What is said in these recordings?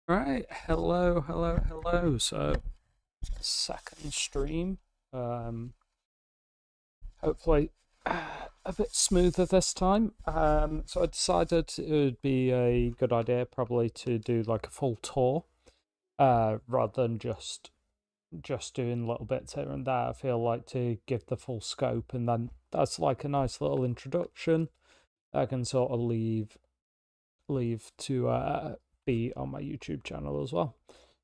Right, hello. So, second stream. Um, Hopefully a bit smoother this time. So I decided it would be a good idea probably to do like a full tour, rather than just doing little bits here and there. I feel like to give the full scope, and then that's like a nice little introduction. I can sort of leave to be on my YouTube channel as well.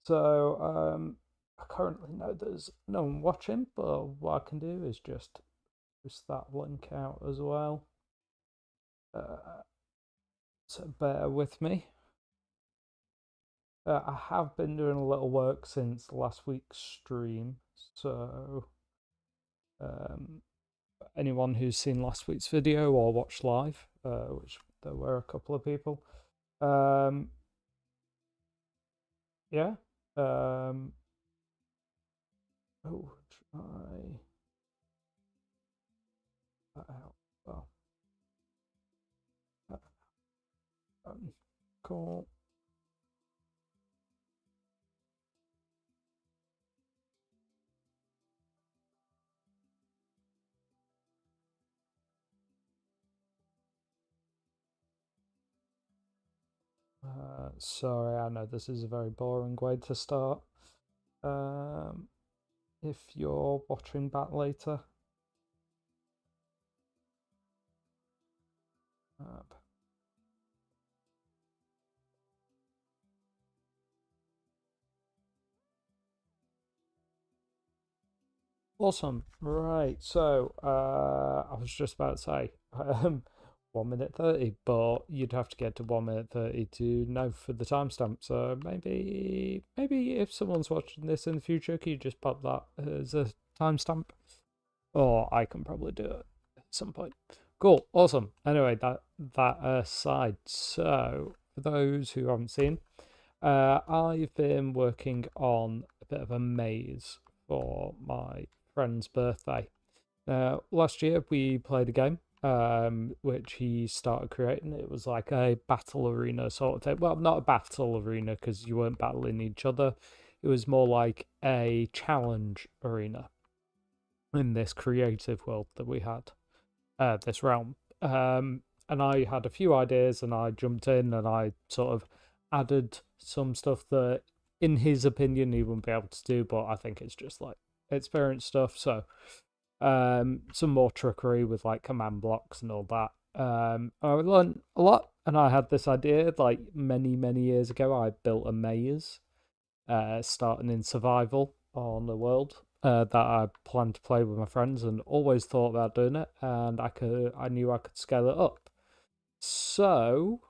So I currently know there's no one watching, but what I can do is just post that link out as well. Uh, so bear with me. I have been doing a little work since last week's stream, so um, anyone who's seen last week's video or watched live, which there were a couple of people, um, yeah. Um, oh, try that out. Well, cool. Sorry, I know this is a very boring way to start. Um, if you're watching back later. Uh, awesome. Right. So, I was just about to say, 1 minute 30, but you'd have to get to 1 minute 30 to know for the timestamp. So maybe if someone's watching this in the future, can you just pop that as a timestamp? Or I can probably do it at some point. Cool, awesome. Anyway, that aside, so for those who haven't seen, I've been working on a bit of a maze for my friend's birthday. Last year we played a game, which he started creating. It was like a battle arena sort of thing. Well, not a battle arena because you weren't battling each other. It was more like a challenge arena in this creative world that we had, this realm. And I had a few ideas, and I jumped in and I sort of added some stuff that, in his opinion, he wouldn't be able to do, but I think it's just like experience stuff. So, some more trickery with like command blocks and all that. I learned a lot, and I had this idea like many years ago. I built a maze, starting in survival on the world, that I planned to play with my friends, and always thought about doing it. And I knew I could scale it up. So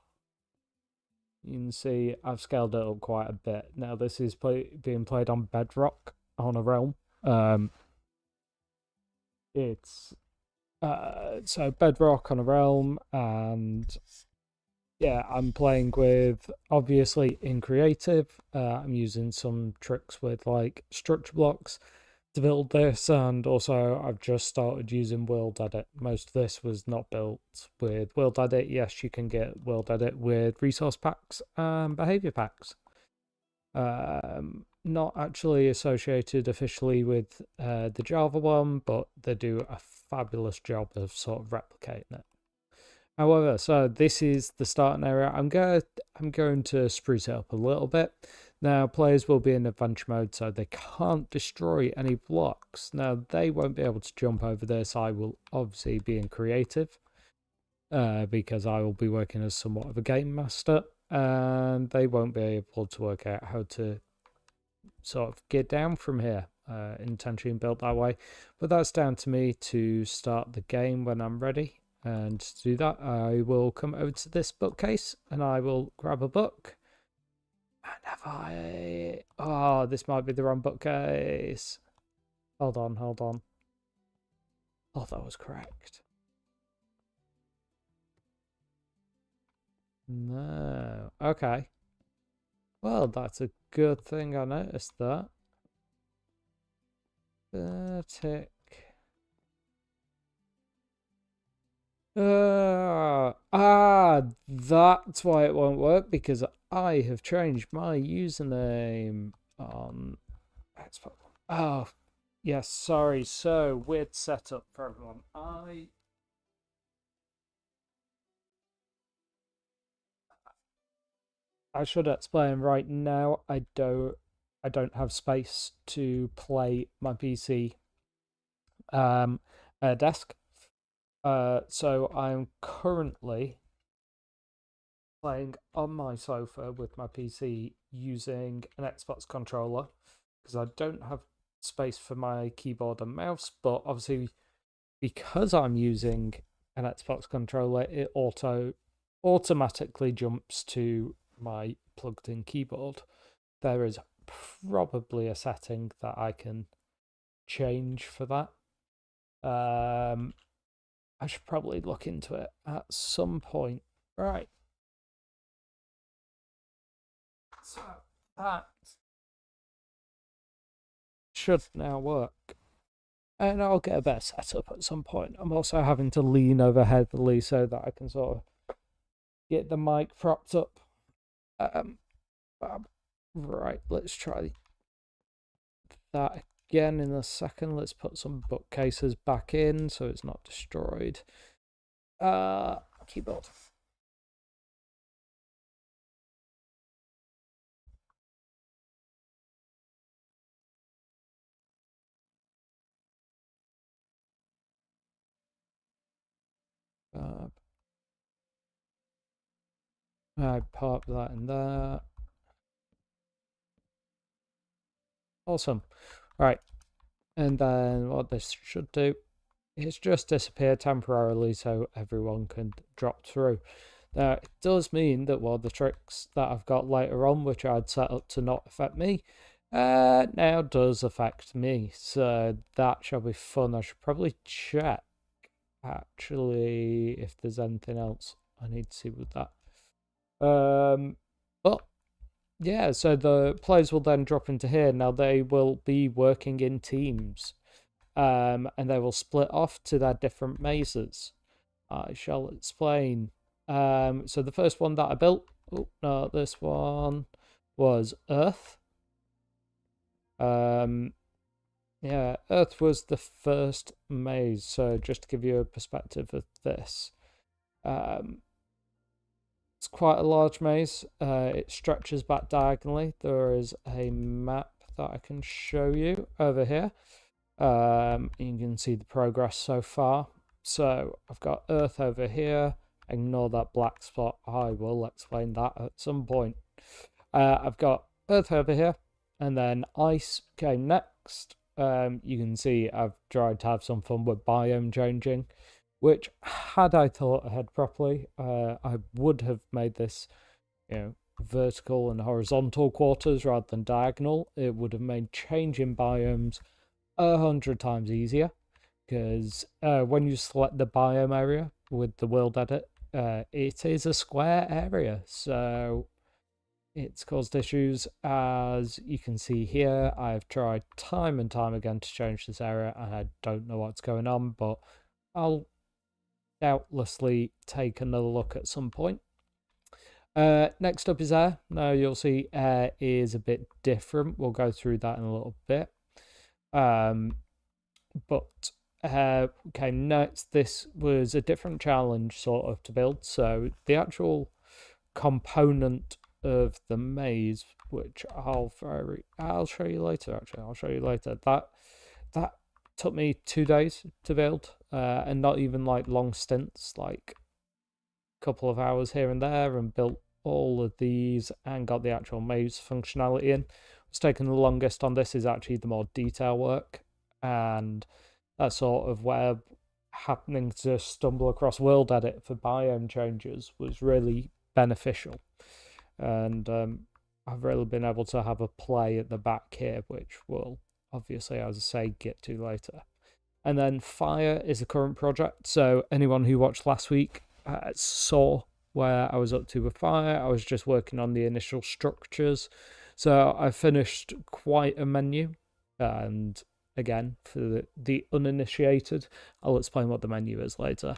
you can see I've scaled it up quite a bit. Now this is being played on Bedrock on a realm. Um, it's so Bedrock on a realm, and yeah, I'm playing with, obviously in creative. I'm using some tricks with like structure blocks to build this, and also I've just started using World Edit. Most of this was not built with World Edit. Yes, you can get World Edit with resource packs and behavior packs. Not actually associated officially with the Java one, but they do a fabulous job of sort of replicating it. However, so this is the starting area. I'm going to spruce it up a little bit. Now, players will be in adventure mode, so they can't destroy any blocks. Now, they won't be able to jump over this. I will obviously be in creative, because I will be working as somewhat of a game master, and they won't be able to work out how to sort of get down from here. Intentionally built that way, but that's down to me to start the game when I'm ready. And to do that, I will come over to this bookcase and I will grab a book. And have I... Oh, this might be the wrong bookcase. Hold on, hold on. Oh, that was correct. No. Okay. Well, that's a good thing I noticed that. Tick. That's why it won't work, because I have changed my username on Xbox. Oh, yes, sorry. So, weird setup for everyone. I should explain right now. I don't have space to play my PC at a desk. So I'm currently playing on my sofa with my PC using an Xbox controller because I don't have space for my keyboard and mouse. But obviously, because I'm using an Xbox controller, it automatically jumps to my plugged-in keyboard. There is probably a setting that I can change for that. I should probably look into it at some point. Right. So that should now work. And I'll get a better setup at some point. I'm also having to lean over heavily so that I can sort of get the mic propped up. Right, let's try that again in a second. Let's put some bookcases back in so it's not destroyed. Keyboard. I pop that in there. Awesome. Right. And then what this should do is just disappear temporarily so everyone can drop through. Now, it does mean that one of the tricks that I've got later on, which I'd set up to not affect me, now does affect me. So that shall be fun. I should probably check, actually, if there's anything else I need to see with that. But yeah, so the players will then drop into here. Now they will be working in teams, and they will split off to their different mazes. I shall explain. So the first one that I built, oh no, this one was Earth. Yeah, Earth was the first maze. So just to give you a perspective of this, it's quite a large maze. It stretches back diagonally. There is a map that I can show you over here. You can see the progress so far. So I've got Earth over here. Ignore that black spot. I will explain that at some point. I've got Earth over here, and then Ice came next. You can see I've tried to have some fun with biome changing, which, had I thought ahead properly, I would have made this, vertical and horizontal quarters rather than diagonal. It would have made changing biomes 100 times easier, because when you select the biome area with the world edit, it is a square area, so it's caused issues. As you can see here, I've tried time and time again to change this area, and I don't know what's going on, but I'll doubtlessly take another look at some point. Next up is air. Now you'll see air is a bit different. We'll go through that in a little bit. But okay, next, this was a different challenge sort of to build. So the actual component of the maze, which I'll show you later. Actually, I'll show you later. That took me 2 days to build, and not even like long stints, like a couple of hours here and there, and built all of these and got the actual maze functionality in. What's taken the longest on this is actually the more detail work, and that sort of where happening to stumble across world edit for biome changes was really beneficial. And I've really been able to have a play at the back here, which we'll obviously, as I say, get to later. And then fire is the current project. So anyone who watched last week saw where I was up to with fire. I was just working on the initial structures. So I finished quite a menu. And again, for the uninitiated, I'll explain what the menu is later.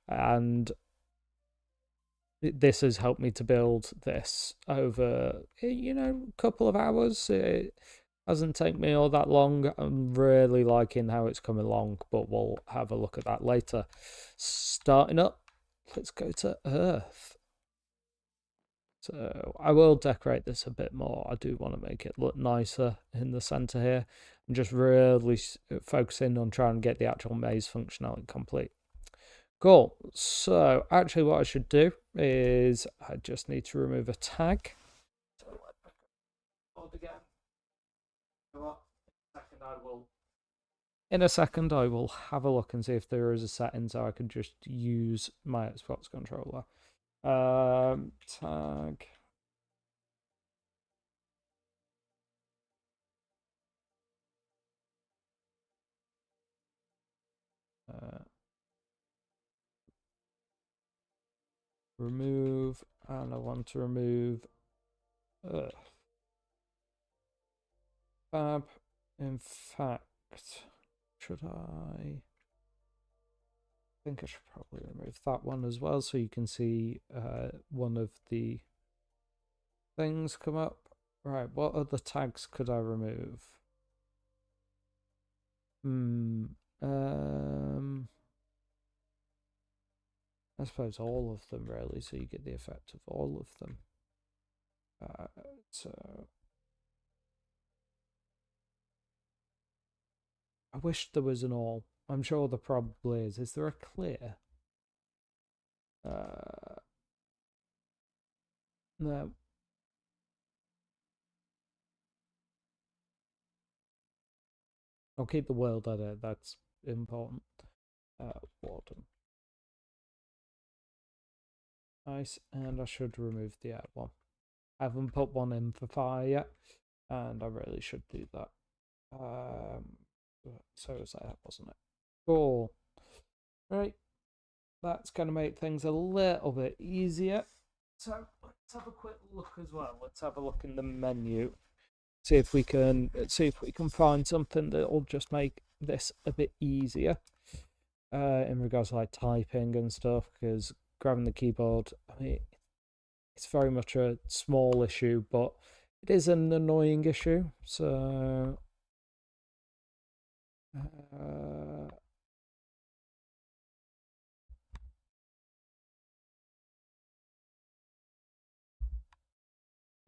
And this has helped me to build this over, a couple of hours. It hasn't taken me all that long. I'm really liking how it's coming along, but we'll have a look at that later. Starting up, let's go to Earth. So I will decorate this a bit more. I do want to make it look nicer in the center here. I'm just really focusing on trying to get the actual maze functionality complete. Cool. So actually what I should do is I just need to remove a tag. In a second I will have a look and see if there is a setting so I can just use my Xbox controller. Tag. Remove, and I want to remove Fab. In fact, should I think I should probably remove that one as well so you can see one of the things come up. Right, what other tags could I remove? I suppose all of them really, so you get the effect of all of them. So I wish there was an all. I'm sure there probably is. Is there a clear? No. I'll keep the world edit, that's important. Warden. Nice, and I should remove the add one. I haven't put one in for fire yet, and I really should do that. So was that, wasn't it? Cool. Right, that's going to make things a little bit easier. So let's have a quick look as well. Let's have a look in the menu. See if we can find something that will just make this a bit easier in regards to like typing and stuff, because grabbing the keyboard, I mean, it's very much a small issue, but it is an annoying issue. So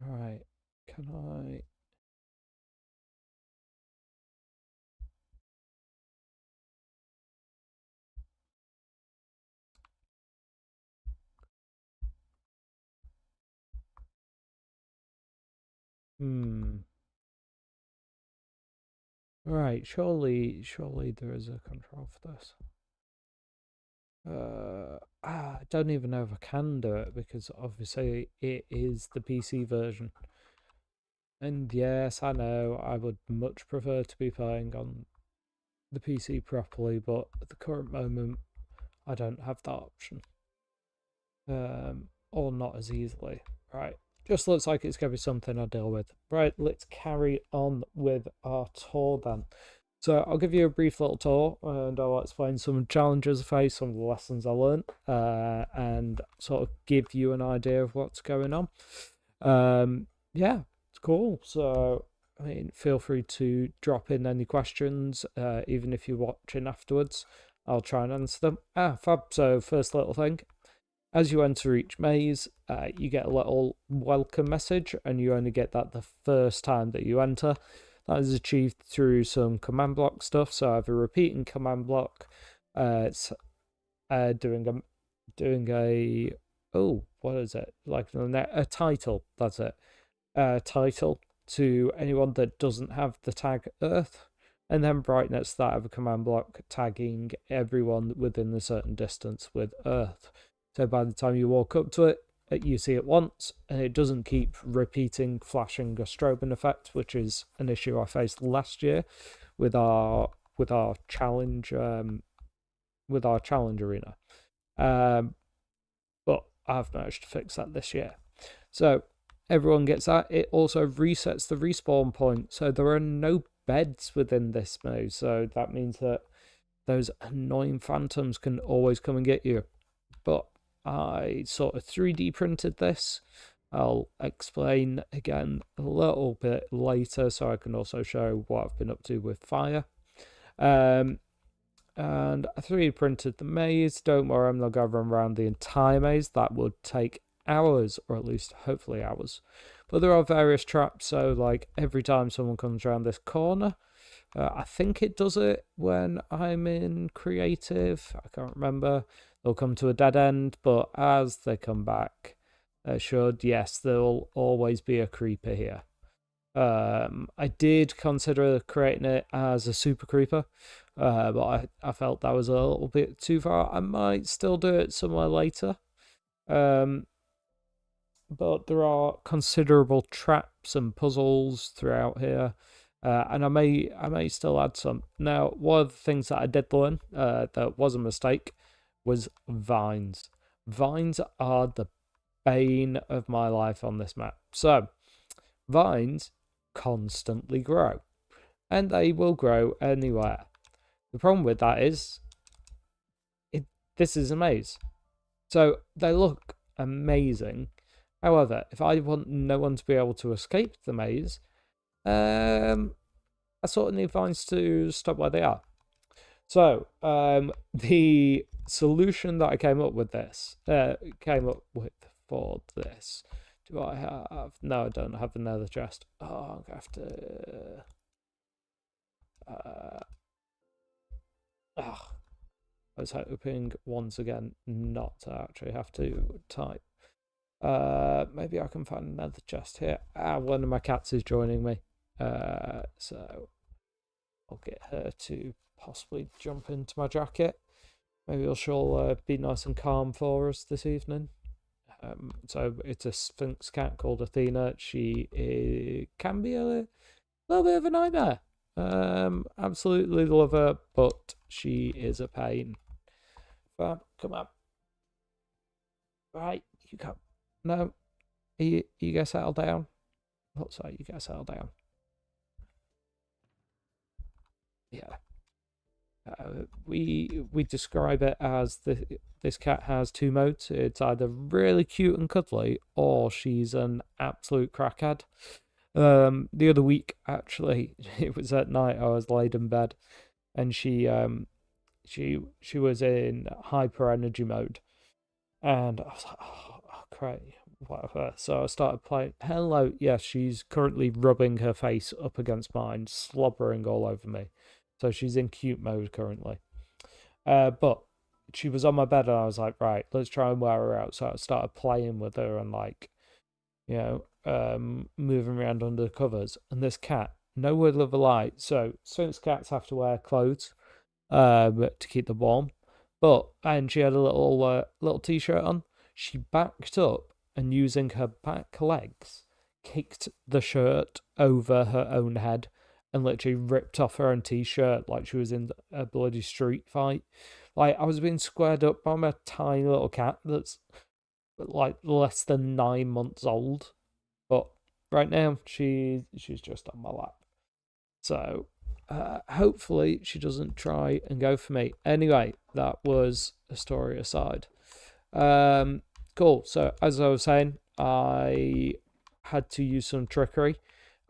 right, can I? Right, surely there is a control for this. I don't even know if I can do it because obviously it is the PC version. And yes, I know I would much prefer to be playing on the PC properly, but at the current moment, I don't have that option. Or not as easily. Right, just looks like it's going to be something I deal with. Right, let's carry on with our tour then. So I'll give you a brief little tour and I'll explain some challenges I faced, some of the lessons I learned, and sort of give you an idea of what's going on. Yeah, it's cool. So, I mean, feel free to drop in any questions, even if you're watching afterwards. I'll try and answer them. Fab. So, first little thing. As you enter each maze, you get a little welcome message, and you only get that the first time that you enter. That is achieved through some command block stuff. So I have a repeating command block. It's doing a what is it, like a title? That's it. Title to anyone that doesn't have the tag Earth, and then right next to that I have a command block tagging everyone within a certain distance with Earth. So by the time you walk up to it, you see it once, and it doesn't keep repeating, flashing a strobing effect, which is an issue I faced last year with our challenge arena. But I've managed to fix that this year. So everyone gets that. It also resets the respawn point, so there are no beds within this maze. So that means that those annoying phantoms can always come and get you. But I sort of 3D printed this. I'll explain again a little bit later, so I can also show what I've been up to with fire. And I 3D printed the maze. Don't worry, I'm not going to run around the entire maze. That would take hours, or at least hopefully hours. But there are various traps, so like every time someone comes around this corner, I think it does it when I'm in creative. I can't remember. They'll come to a dead end, but as they come back, they should. Yes, there'll always be a creeper here. I did consider creating it as a super creeper, but I felt that was a little bit too far. I might still do it somewhere later. But there are considerable traps and puzzles throughout here. And I may still add some. Now, one of the things that I did learn that was a mistake was vines. Vines are the bane of my life on this map. So, vines constantly grow, and they will grow anywhere. The problem with that is, this is a maze. So, they look amazing. However, if I want no one to be able to escape the maze, I sort of need vines to stop where they are. So, the solution that I came up with for this, do I have? No, I don't have the nether chest. Oh, I'm gonna have to. I was hoping once again not to actually have to type. Maybe I can find another chest here. One of my cats is joining me. So I'll get her to possibly jump into my jacket. Maybe she'll be nice and calm for us this evening. So it's a Sphinx cat called Athena. She can be a little bit of a nightmare. Absolutely love her, but she is a pain. Come on. Right, you go. No, you guys settle down. Looks like you guys settle down. Yeah. We describe it as this cat has two modes. It's either really cute and cuddly, or she's an absolute crackhead. The other week, actually, it was at night. I was laid in bed, and she was in hyper energy mode, and I was like, oh great, whatever. So I started playing. Hello, yes, she's currently rubbing her face up against mine, slobbering all over me. So she's in cute mode currently. But she was on my bed, and I was like, right, let's try and wear her out. So I started playing with her and moving around under the covers. And this cat, no word of a lie. So Sphinx cats have to wear clothes to keep them warm. And she had a little t-shirt on. She backed up and using her back legs kicked the shirt over her own head and literally ripped off her own t-shirt like she was in a bloody street fight. Like, I was being squared up by my tiny little cat that's like less than 9 months old. But right now she's just on my lap. So hopefully she doesn't try and go for me. Anyway, that was a story aside. Cool. So as I was saying, I had to use some trickery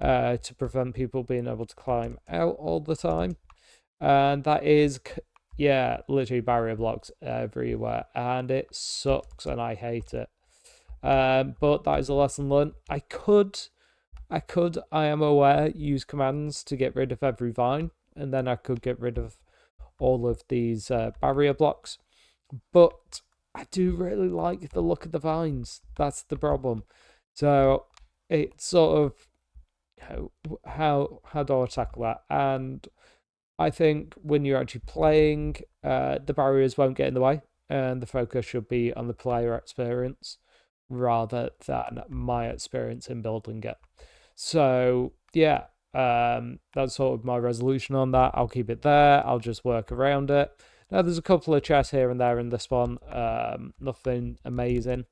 to prevent people being able to climb out all the time. And that is, literally barrier blocks everywhere. And it sucks and I hate it. But that is a lesson learned. I am aware, use commands to get rid of every vine. And then I could get rid of all of these barrier blocks. But I do really like the look of the vines. That's the problem. So it's sort of, how do I tackle that? And I think when you're actually playing, the barriers won't get in the way, and the focus should be on the player experience rather than my experience in building it. So yeah, that's sort of my resolution on that. I'll keep it there. I'll just work around it. Now there's a couple of chests here and there in this one. Nothing amazing.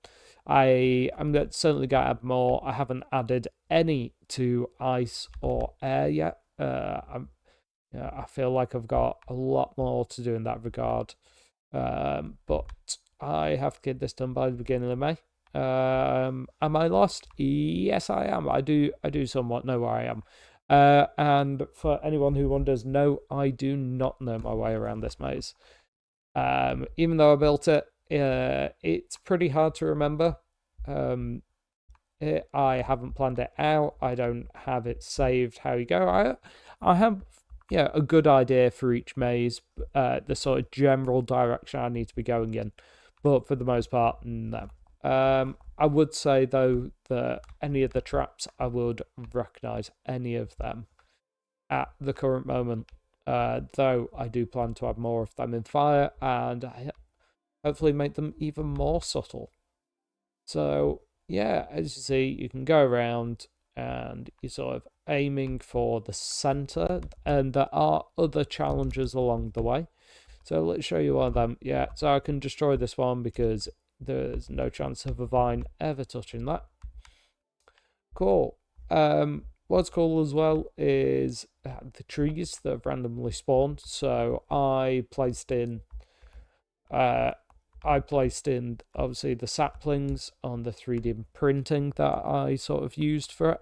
I'm certainly going to add more. I haven't added any to ice or air yet. I feel like I've got a lot more to do in that regard. But I have to get this done by the beginning of May. Am I lost? Yes, I am. I do somewhat know where I am. And for anyone who wonders, no, I do not know my way around this maze. Even though I built it, it's pretty hard to remember. I haven't planned it out. I don't have it saved how you go. I have a good idea for each maze, the sort of general direction I need to be going in, but for the most part, no. I would say though that any of the traps, I would recognize any of them at the current moment. Though I do plan to add more of them in fire and hopefully make them even more subtle. So yeah, as you see, you can go around and you're sort of aiming for the center, and there are other challenges along the way. So let's show you one of them. Yeah, so I can destroy this one because there's no chance of a vine ever touching that. Cool. What's cool as well is the trees that have randomly spawned. So I placed in obviously the saplings on the 3D printing that I sort of used for it,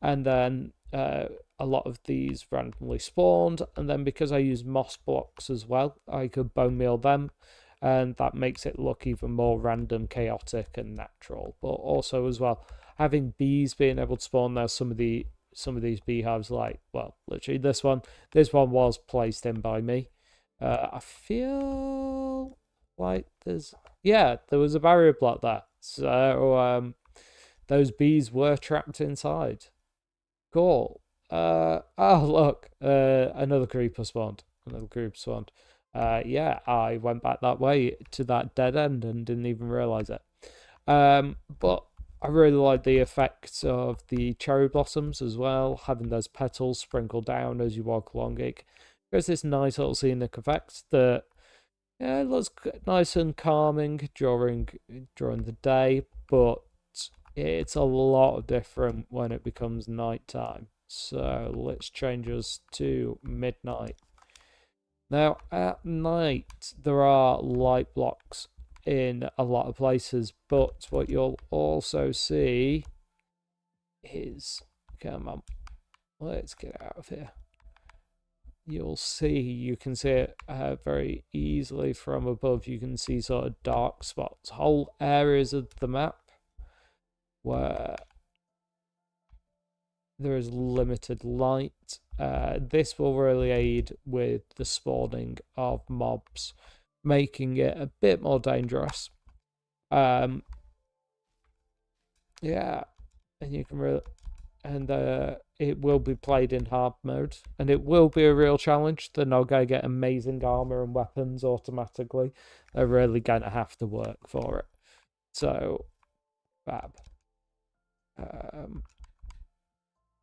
and then a lot of these randomly spawned, and then because I use moss blocks as well, I could bone meal them, and that makes it look even more random, chaotic, and natural. But also as well, having bees being able to spawn there, some of these beehives, like, well, literally this one was placed in by me. I feel like there was a barrier block there, so those bees were trapped inside. Cool. Oh look, another creeper spawned. Yeah, I went back that way to that dead end and didn't even realize it. But I really like the effects of the cherry blossoms as well, having those petals sprinkled down as you walk along it. There's this nice little scenic effect that, yeah, it looks nice and calming during the day, but it's a lot different when it becomes nighttime. So let's change us to midnight. Now, at night, there are light blocks in a lot of places, but what you'll also see is, come on, let's get out of here. You can see it very easily from above. You can see sort of dark spots, whole areas of the map where there is limited light. This will really aid with the spawning of mobs, making it a bit more dangerous. Yeah, and you can really, and it will be played in hard mode, and it will be a real challenge. They're not going to get amazing armor and weapons automatically. They're really going to have to work for it. So, fab.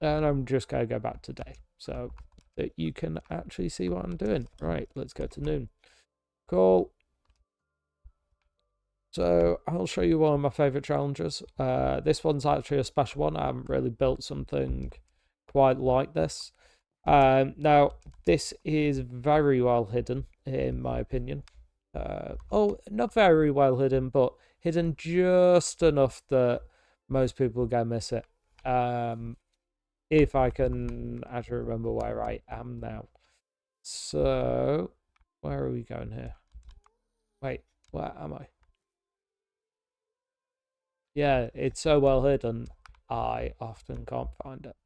And I'm just going to go back to day so that you can actually see what I'm doing. Right, let's go to noon. Cool. So I'll show you one of my favorite challenges. This one's actually a special one. I haven't really built something quite like this. Now, this is very well hidden, in my opinion. Oh, not very well hidden, but hidden just enough that most people are going to miss it. If I can actually remember where I am now. So, where are we going here? Wait, where am I? Yeah, it's so well hidden, I often can't find it.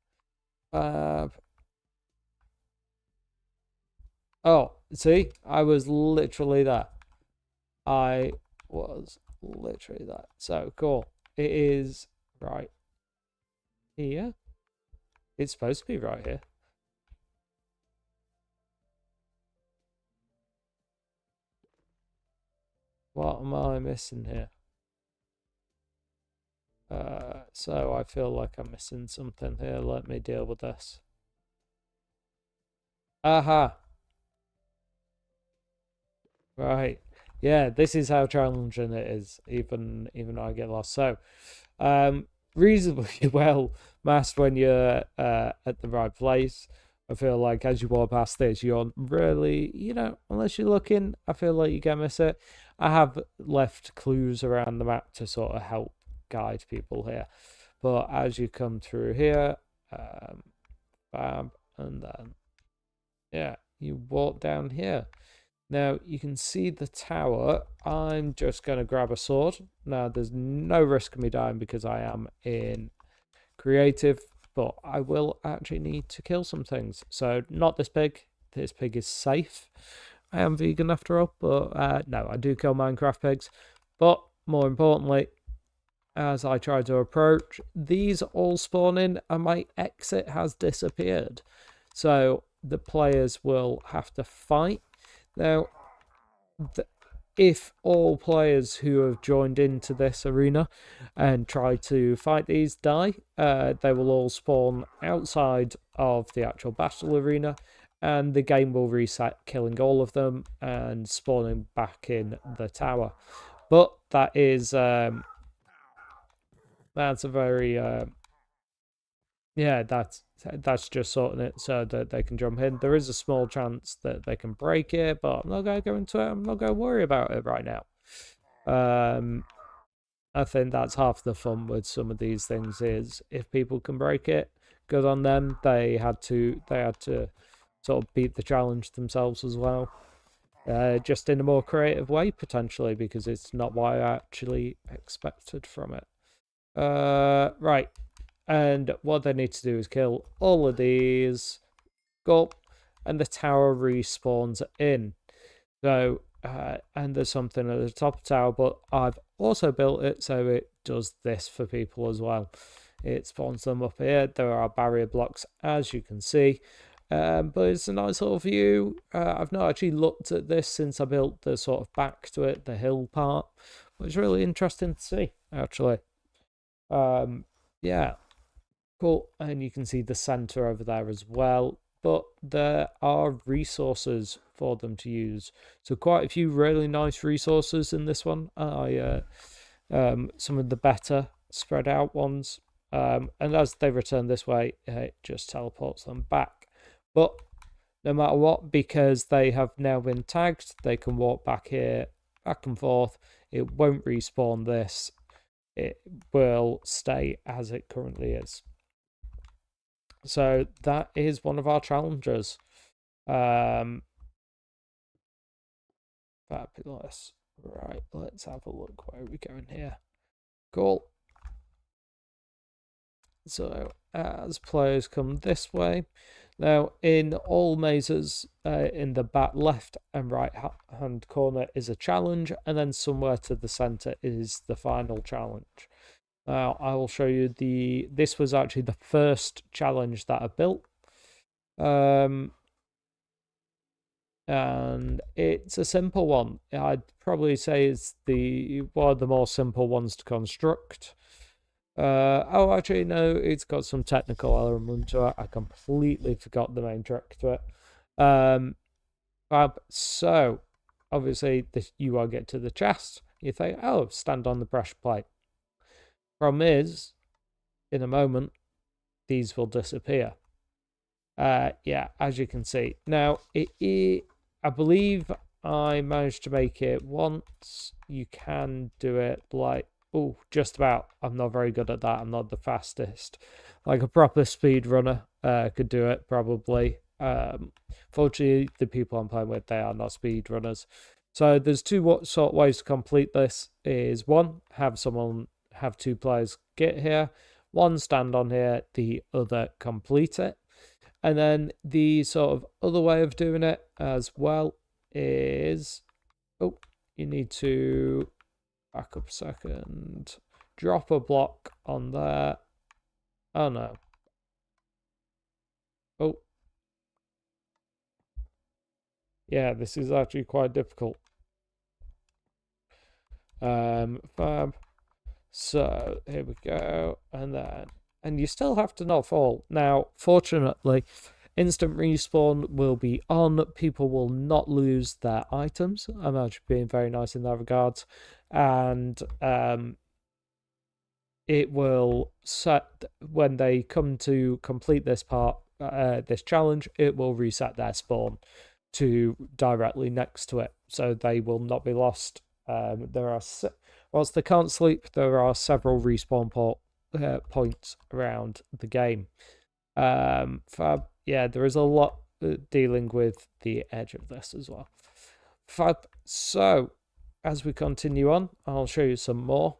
Oh, see? I was literally there. I was literally there. So, cool. It is right here. It's supposed to be right here. What am I missing here? So I feel like I'm missing something here. Let me deal with this. Aha! Right. Yeah, this is how challenging it is, even I get lost. So, reasonably well masked when you're at the right place. I feel like as you walk past this, you're really, unless you're looking, I feel like you can miss it. I have left clues around the map to sort of help guide people here. But as you come through here, bam, and then, yeah, you walk down here. Now, you can see the tower. I'm just going to grab a sword. Now, there's no risk of me dying because I am in creative, but I will actually need to kill some things. So, not this pig. This pig is safe. I am vegan after all, but no, I do kill Minecraft pigs. But, more importantly, as I try to approach, these all spawn in and my exit has disappeared. So, the players will have to fight. Now, if all players who have joined into this arena and try to fight these die, they will all spawn outside of the actual battle arena, and the game will reset, killing all of them and spawning back in the tower. But that is that's a very yeah, that's just sorting it so that they can jump in. There is a small chance that they can break it, but I'm not going to go into it. I'm not going to worry about it right now. I think that's half the fun with some of these things is if people can break it, good on them. They had to sort of beat the challenge themselves as well. Just in a more creative way, potentially, because it's not what I actually expected from it. Right. And what they need to do is kill all of these. Gulp. And the tower respawns in. So, and there's something at the top of the tower, but I've also built it so it does this for people as well. It spawns them up here. There are barrier blocks, as you can see. But it's a nice little view. I've not actually looked at this since I built the sort of back to it, the hill part. But it's really interesting to see, actually. Yeah. Cool, and you can see the center over there as well, but there are resources for them to use. So quite a few really nice resources in this one. Some of the better spread out ones, and as they return this way, it just teleports them back. But no matter what, because they have now been tagged, they can walk back here, back and forth. It won't respawn this. It will stay as it currently is. So that is one of our challenges. Fabulous. Right, let's have a look. Where are we going here? Cool. So as players come this way, now in all mazes, in the back left and right hand corner is a challenge, and then somewhere to the center is the final challenge. Now, I will show you this was actually the first challenge that I built. And it's a simple one. I'd probably say it's one of the more simple ones to construct. Oh, actually, no, it's got some technical element to it. I completely forgot the main trick to it. So, obviously, you will get to the chest. You think, oh, stand on the pressure plate. Problem is, in a moment, these will disappear. Yeah, as you can see. Now, I believe I managed to make it once. You can do it like, oh, just about. I'm not very good at that. I'm not the fastest. Like a proper speed runner could do it, probably. Fortunately, the people I'm playing with, they are not speed runners. So there's two sort of ways to complete this. Is one, have two players get here, one stand on here, the other complete it. And then the sort of other way of doing it as well is, oh, you need to back up a second, drop a block on there. Oh no. Oh. Yeah, this is actually quite difficult. Fab. So here we go, and you still have to not fall. Now, fortunately, instant respawn will be on. People will not lose their items. I'm actually being very nice in that regard, and it will set, when they come to complete this part, this challenge, it will reset their spawn to directly next to it, so they will not be lost. Whilst they can't sleep, there are several respawn points around the game. Fab, yeah, there is a lot dealing with the edge of this as well. Fab. So, as we continue on, I'll show you some more.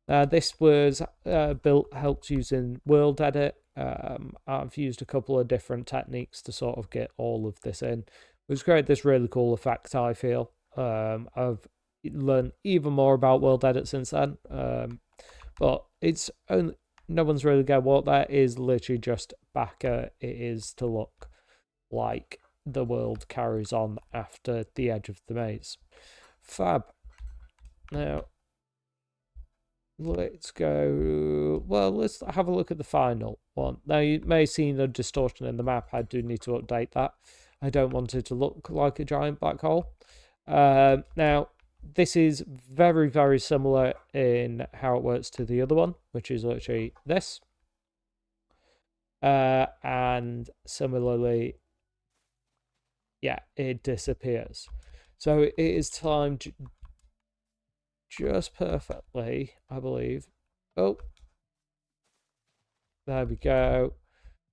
This was helped using World Edit. I've used a couple of different techniques to sort of get all of this in, which created this really cool effect, I feel. I've learned even more about World Edit since then, but it's only, no one's really got what that is. Literally just backer it is to look like the world carries on after the edge of the maze. Fab. Now, let's go. Well, let's have a look at the final one. Now, you may have seen a distortion in the map. I do need to update that. I don't want it to look like a giant black hole. Now, this is very, very similar in how it works to the other one, which is literally this. And similarly, yeah, it disappears. So it is timed just perfectly, I believe. Oh, there we go.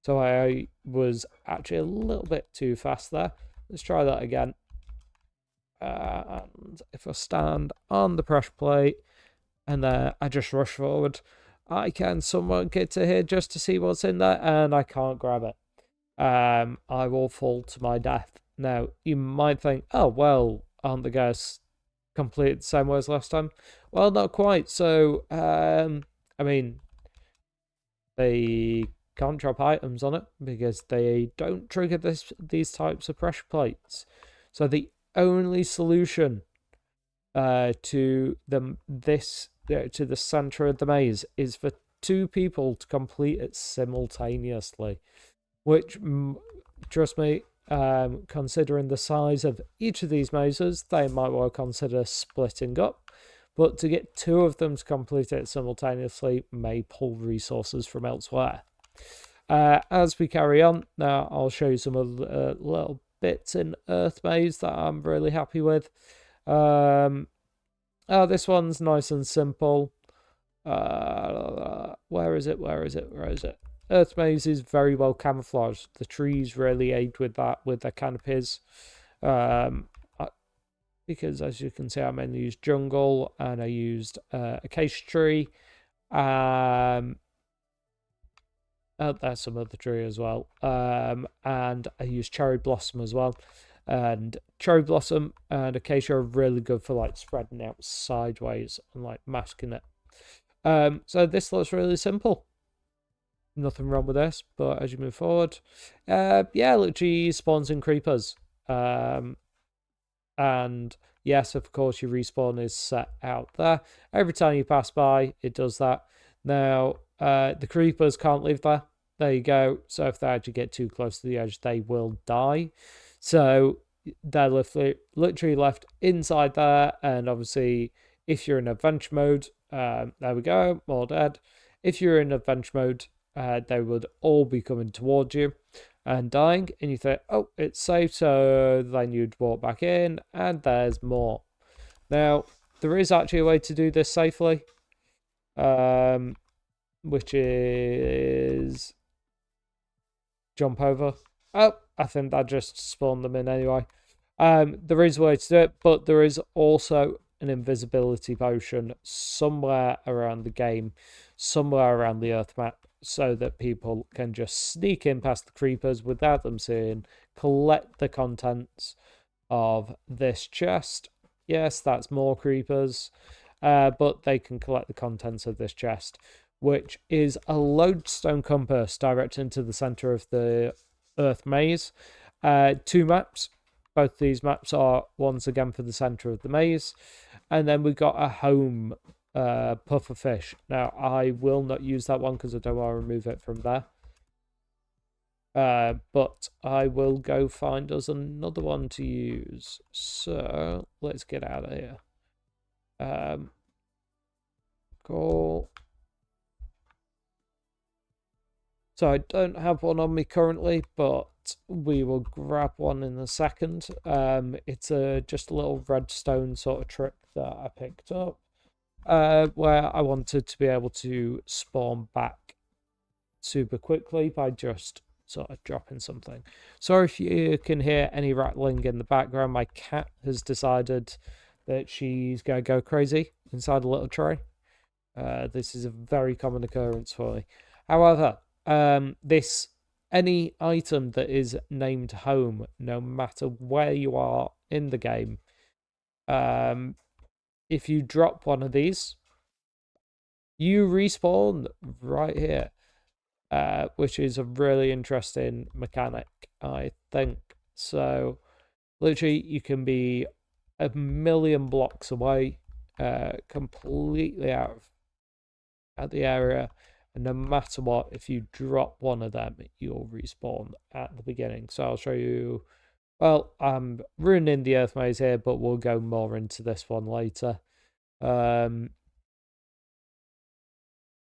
So I was actually a little bit too fast there. Let's try that again. And if I stand on the pressure plate and then I just rush forward, I can somewhat get to here just to see what's in there, and I can't grab it. I will fall to my death. Now, you might think, oh, well, aren't the guys completed the same way as last time? Well, not quite. So, I mean, they can't drop items on it because they don't trigger these types of pressure plates. So the only solution to the center of the maze is for two people to complete it simultaneously, which, trust me, considering the size of each of these mazes, they might well consider splitting up. But to get two of them to complete it simultaneously may pull resources from elsewhere. As we carry on, now I'll show you some of the little bits in Earth Maze that I'm really happy with. This one's nice and simple. Where is it? Earth Maze is very well camouflaged. The trees really aid with that, with their canopies. Because as you can see, I mainly used jungle and I used acacia tree. There's some other tree as well. And I used cherry blossom as well. And cherry blossom and acacia are really good for like spreading out sideways and like masking it. So this looks really simple. Nothing wrong with this, but as you move forward, yeah, literally spawns in creepers. And yes, of course, your respawn is set out there. Every time you pass by, it does that. Now, the creepers can't live there. There you go. So if they actually get too close to the edge, they will die. So they're literally left inside there. And obviously, if you're in adventure mode, there we go, more dead. If you're in adventure mode, they would all be coming towards you and dying, and you think, oh, it's safe, so then you'd walk back in, and there's more. Now, there is actually a way to do this safely, which is jump over. Oh, I think that just spawned them in anyway. There is a way to do it, but there is also an invisibility potion somewhere around the game, somewhere around the Earth map, so that people can just sneak in past the creepers without them seeing, collect the contents of this chest. Yes, that's more creepers, but they can collect the contents of this chest, which is a lodestone compass directed into the center of the Earth maze. Two maps. Both these maps are once again for the center of the maze. And then we've got a home pufferfish. Now, I will not use that one because I don't want to remove it from there. But I will go find us another one to use. So, let's get out of here. Cool. So I don't have one on me currently, but we will grab one in a second. It's just a little redstone sort of trick that I picked up, where I wanted to be able to spawn back super quickly by just sort of dropping something. Sorry if you can hear any rattling in the background. My cat has decided that she's going to go crazy inside a little tray. This is a very common occurrence for me. However, any item that is named home, no matter where you are in the game, if you drop one of these, you respawn right here, which is a really interesting mechanic, I think. So literally you can be a million blocks away, completely out of the area, and no matter what, if you drop one of them, you'll respawn at the beginning. So I'll show you. Well, I'm ruining the earth maze here, but we'll go more into this one later.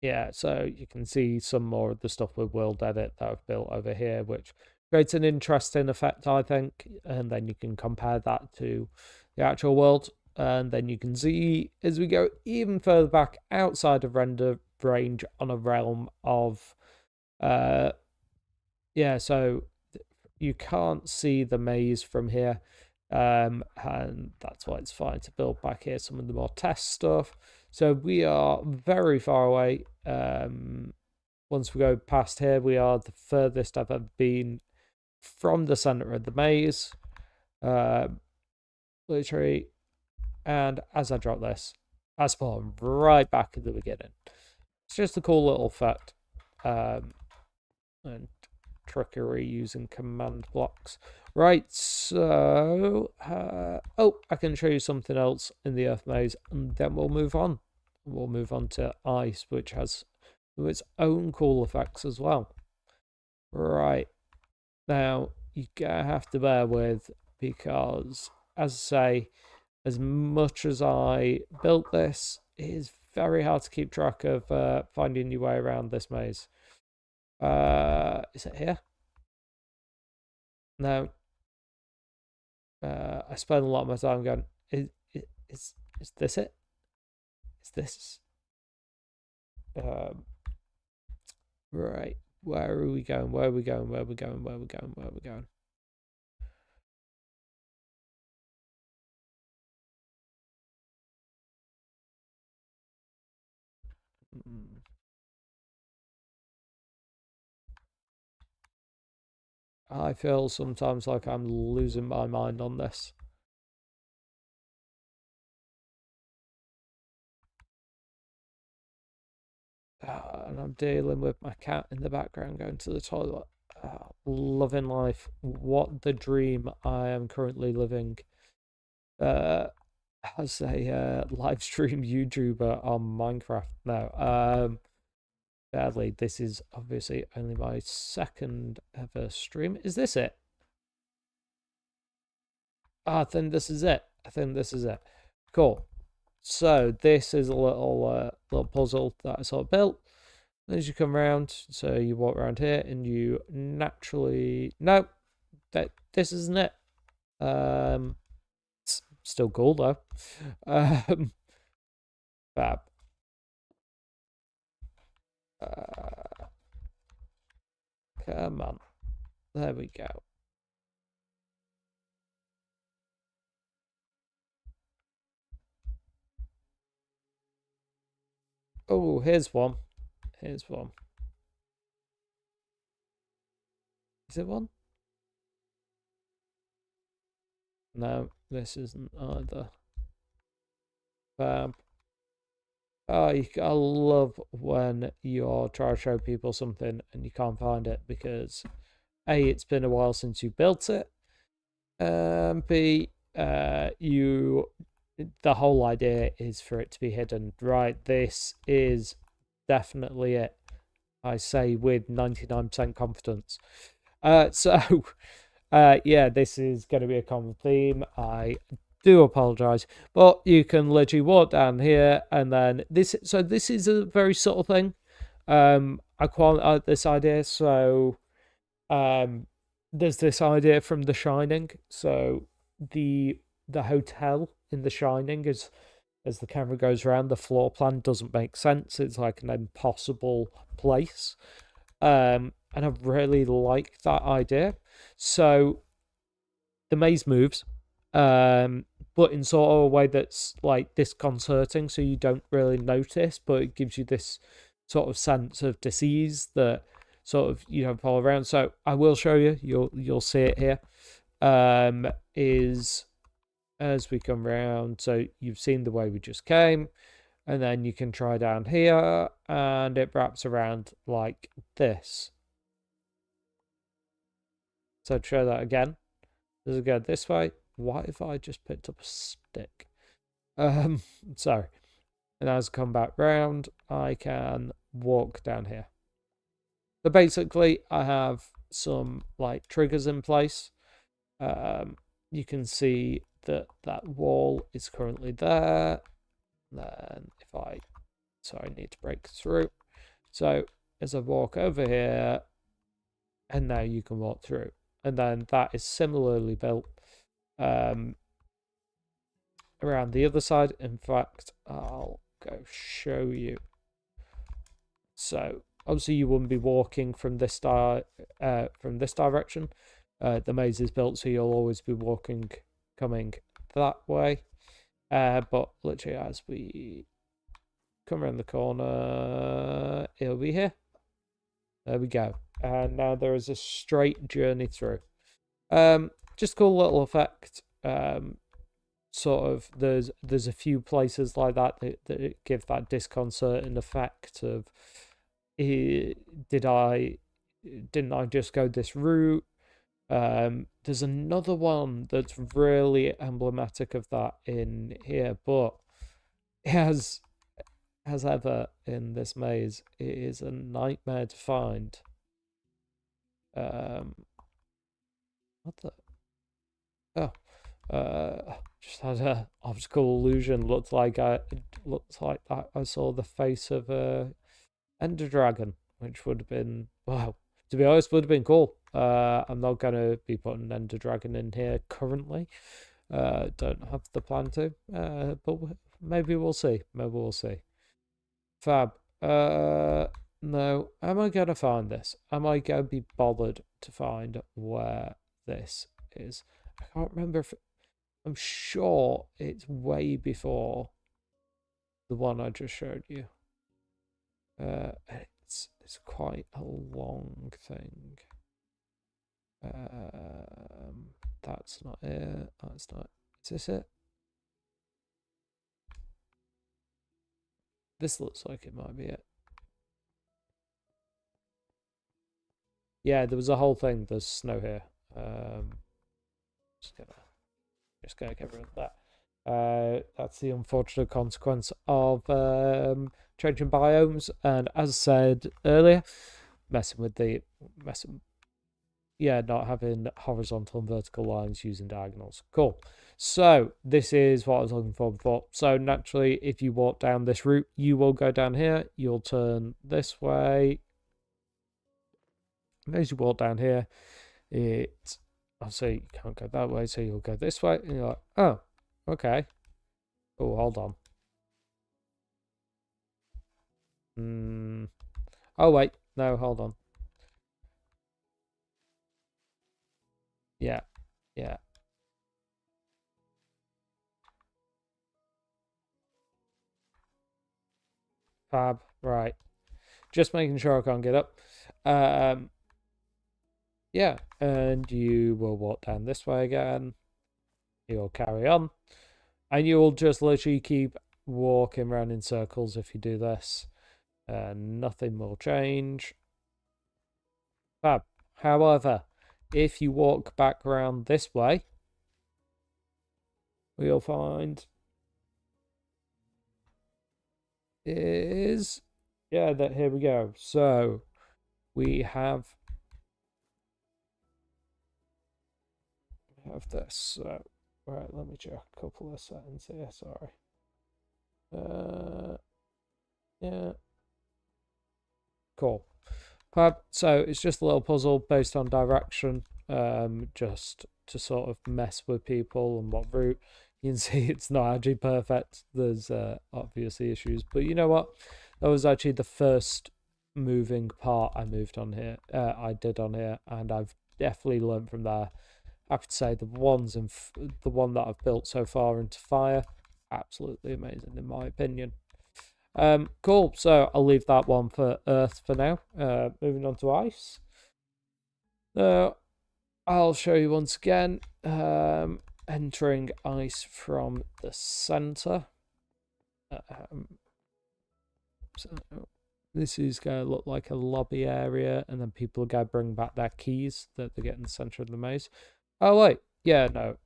Yeah, so you can see some more of the stuff with World Edit that I've built over here, which creates an interesting effect, I think. And then you can compare that to the actual world. And then you can see as we go even further back outside of render range on a realm of yeah, so you can't see the maze from here, and that's why it's fine to build back here some of the more test stuff. So we are very far away. Once we go past here, we are the furthest I've ever been from the center of the maze, literally. And as I drop this, I spawn right back at the beginning. It's just a cool little fact, and trickery using command blocks. Right, so oh, I can show you something else in the earth maze, and then we'll move on. We'll move on to ice, which has its own cool effects as well. Right, now you're gonna have to bear with, because as I say, as much as I built this, it is very hard to keep track of finding your way around this maze. Is it here? No. I spend a lot of my time going, is this it? Is this? Right. Where are we going? Where are we going? Where are we going? Where are we going? Where are we going? I feel sometimes like I'm losing my mind on this. And I'm dealing with my cat in the background going to the toilet. Loving life. What the dream I am currently living. As a live stream YouTuber on Minecraft now. Sadly, this is obviously only my second ever stream. Is this it? I think this is it. I think this is it. Cool. So this is a little puzzle that I sort of built. As you come around, so you walk around here, and you naturally this isn't it. It's still cool though. Fab. Come on. There we go. Oh, here's one. Here's one. Is it one? No, this isn't either. Fab. Oh, I love when you're trying to show people something and you can't find it because A, it's been a while since you built it. B, the whole idea is for it to be hidden. Right, this is definitely it. I say with 99% confidence. So yeah, this is going to be a common theme. I Do apologize, but you can literally walk down here, and then this. So this is a very subtle thing. I quite like this idea. So, there's this idea from The Shining. So the hotel in The Shining is, as the camera goes around, the floor plan doesn't make sense. It's like an impossible place. And I really like that idea. So the maze moves, but in sort of a way that's like disconcerting, so you don't really notice, but it gives you this sort of sense of disease that sort of follow around. So I will show you. You'll see it here. Is as we come round. So you've seen the way we just came, and then you can try down here, and it wraps around like this. So to show that again, does it go this way? Why if I just picked up a stick? Sorry. And as I come back round, I can walk down here. But basically, I have some like triggers in place. You can see that that wall is currently there. Then if I need to break through. So as I walk over here, and now you can walk through. And then that is similarly built around the other side. In fact, I'll go show you. So obviously you wouldn't be walking from this direction. The maze is built so you'll always be coming that way. But literally as we come around the corner, it'll be here. There we go. And now there is a straight journey through. Just a cool little effect. Sort of there's a few places like that give that disconcerting effect of didn't I just go this route? There's another one that's really emblematic of that in here, but as ever in this maze, it is a nightmare to find. What the? Oh, just had a optical illusion. Looks like I saw the face of a Ender Dragon, which would have been, wow. To be honest, would have been cool. I'm not gonna be putting Ender Dragon in here currently. Don't have the plan to. But maybe we'll see. Maybe we'll see. Fab. No. Am I gonna find this? Am I gonna be bothered to find where this is? I can't remember if I'm sure it's way before the one I just showed you. It's quite a long thing. That's not it. That's not. Is this it? This looks like it might be it. Yeah, there was a whole thing. There's snow here. Just gonna get rid of that. That's the unfortunate consequence of changing biomes, and as I said earlier, not having horizontal and vertical lines, using diagonals. Cool. So this is what I was looking for before. So naturally, if you walk down this route, you will go down here. You'll turn this way. And as you walk down here, I'll say you can't go that way, so you'll go this way, and you're like, oh, okay. Oh, hold on. Oh, wait. No, hold on. Yeah. Yeah. Fab. Right. Just making sure I can't get up. Yeah. And you will walk down this way again. You'll carry on. And you'll just literally keep walking around in circles if you do this. Nothing will change. Fab. However, if you walk back around this way, we'll find is, yeah, that here we go. So we have this. So right, let me check a couple of settings here, sorry. Yeah. Cool. So it's just a little puzzle based on direction, just to sort of mess with people and what route. You can see it's not actually perfect. There's obviously issues, but you know what? That was actually the first moving part I moved on here. I did on here, and I've definitely learned from there. I have to say the the one that I've built so far into Fire, absolutely amazing in my opinion. Cool. So I'll leave that one for Earth for now. Moving on to Ice. I'll show you once again. Entering Ice from the center. So this is going to look like a lobby area, and then people are going to bring back their keys that they get in the center of the maze. Oh wait, yeah, no,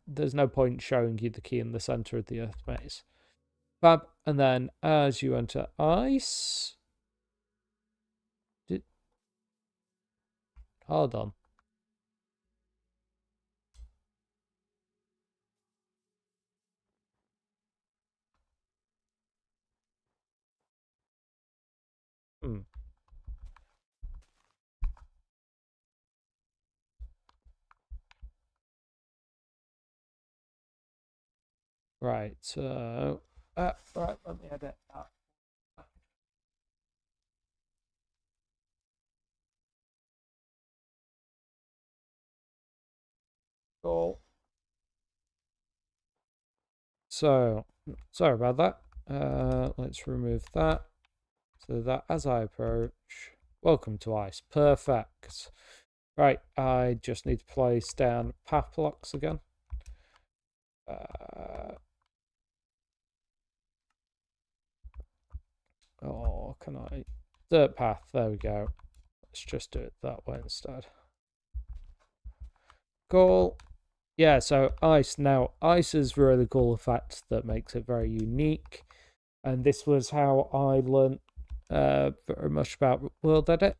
there's no point showing you the key in the center of the Earth maze. Fab, and then as you enter Ice, hold on. Right, so right, let me edit that. Cool. So sorry about that. Let's remove that. So that as I approach, welcome to Ice. Perfect. Right, I just need to place down path blocks again. Oh, can I? Dirt path, there we go. Let's just do it that way instead. Cool. Yeah, so Ice. Now, Ice is really cool effect that makes it very unique. And this was how I learned very much about World Edit.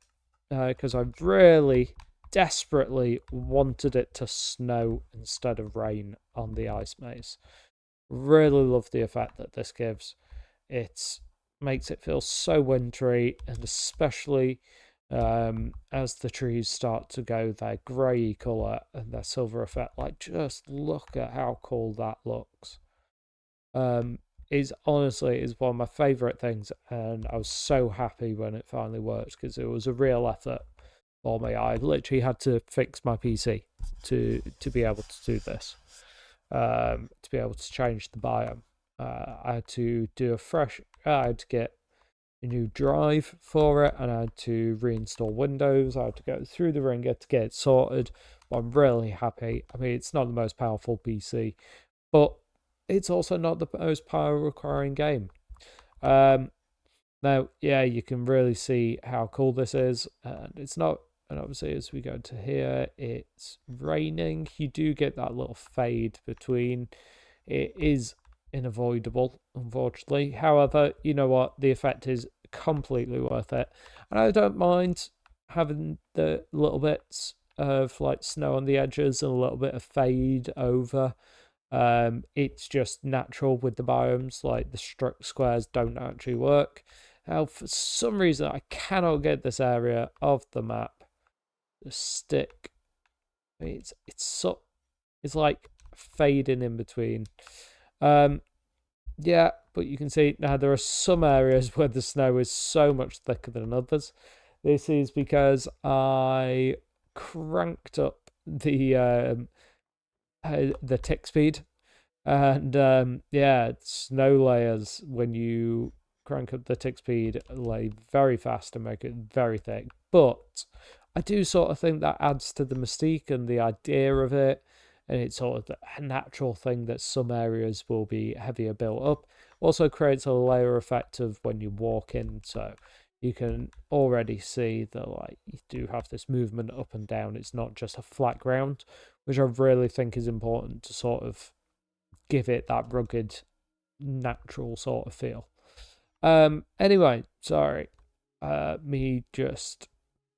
Because I really desperately wanted it to snow instead of rain on the Ice Maze. Really love the effect that this gives. It makes it feel so wintry, and especially as the trees start to go their grey colour and their silver effect. Like, just look at how cool that looks. Is honestly is one of my favourite things, and I was so happy when it finally worked because it was a real effort for me. I literally had to fix my PC to be able to do this, to be able to change the biome. I had to do I had to get a new drive for it, and I had to reinstall Windows. I had to go through the ringer to get it sorted. But I'm really happy. I mean, it's not the most powerful PC, but it's also not the most power requiring game. Now, yeah, you can really see how cool this is, and it's not. And obviously, as we go to here, it's raining. You do get that little fade between. It is unavoidable, unfortunately. However, you know what? The effect is completely worth it, and I don't mind having the little bits of like snow on the edges and a little bit of fade over. It's just natural with the biomes, like the squares don't actually work. Now, for some reason, I cannot get this area of the map to stick. I mean, it's like fading in between. Yeah, but you can see now there are some areas where the snow is so much thicker than others. This is because I cranked up the tick speed, and yeah, snow layers when you crank up the tick speed lay very fast and make it very thick. But I do sort of think that adds to the mystique and the idea of it, and it's sort of a natural thing that some areas will be heavier built up. Also creates a layer effect of when you walk in, so you can already see that like you do have this movement up and down. It's not just a flat ground, which I really think is important to sort of give it that rugged, natural sort of feel. Anyway, sorry. Me just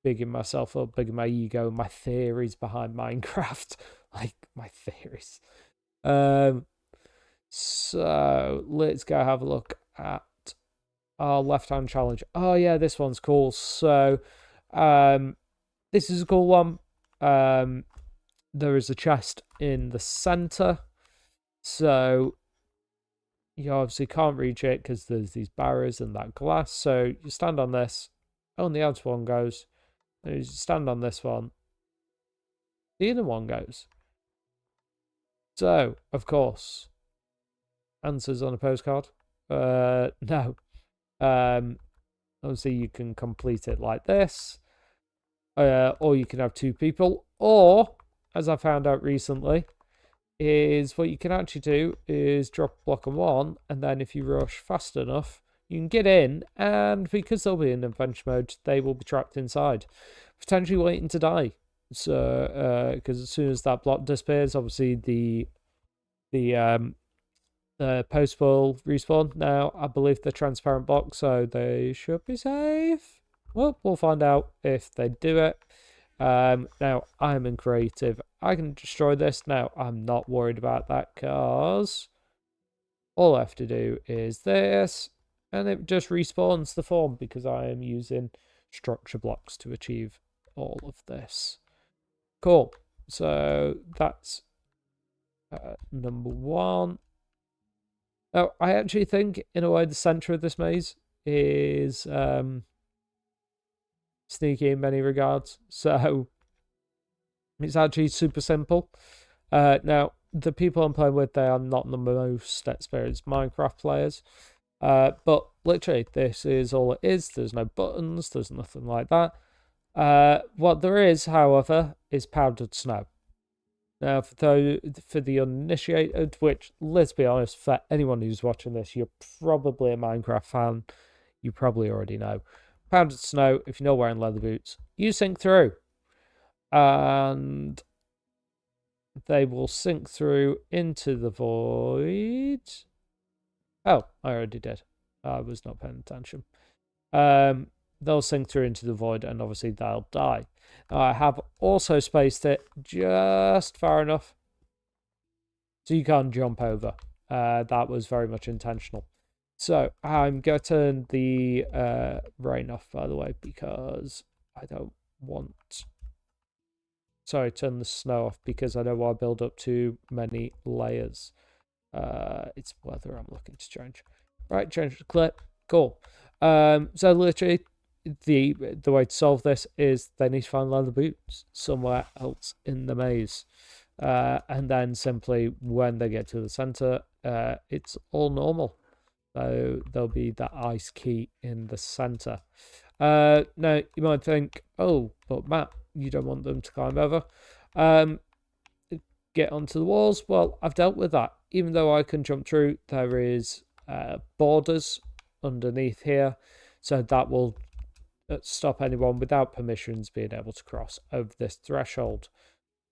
bigging myself up, bigging my ego, my theories behind Minecraft. Like, my theories. So let's go have a look at our left-hand challenge. Oh yeah, this one's cool. So this is a cool one. There is a chest in the center, so you obviously can't reach it because there's these barriers and that glass. So you stand on this, only the outer one goes. And you stand on this one, the inner one goes. So, of course, answers on a postcard. No. Obviously, you can complete it like this, or you can have two people, or, as I found out recently, is what you can actually do is drop a block on one, and then if you rush fast enough, you can get in, and because they'll be in adventure mode, they will be trapped inside, potentially waiting to die. So, because as soon as that block disappears, obviously the post will respawn. Now, I believe they're transparent blocks, so they should be safe. Well, we'll find out if they do it. Now, I'm in creative. I can destroy this. Now, I'm not worried about that because all I have to do is this, and it just respawns the form because I am using structure blocks to achieve all of this. Cool. So that's number one. Now, I actually think, in a way, the center of this maze is sneaky in many regards. So it's actually super simple. Now, the people I'm playing with, they are not the most experienced Minecraft players. But literally, this is all it is. There's no buttons. There's nothing like that. What there is, however, is powdered snow. Now, for the uninitiated, which, let's be honest, for anyone who's watching this, you're probably a Minecraft fan. You probably already know. Powdered snow, if you're not wearing leather boots, you sink through. And they will sink through into the void. Oh, I already did. I was not paying attention. They'll sink through into the void, and obviously they'll die. I have also spaced it just far enough so you can't jump over. That was very much intentional. So I'm going to turn the rain off, by the way, because I don't want... Sorry, turn the snow off because I don't want to build up too many layers. It's weather I'm looking to change. Right, change the clip. Cool. So literally, the way to solve this is they need to find leather boots somewhere else in the maze. And then simply when they get to the center, it's all normal. So there'll be that ice key in the center. Now you might think, oh, but Matt, you don't want them to climb over. Get onto the walls. Well, I've dealt with that. Even though I can jump through, there is borders underneath here, so that will stop anyone without permissions being able to cross over this threshold.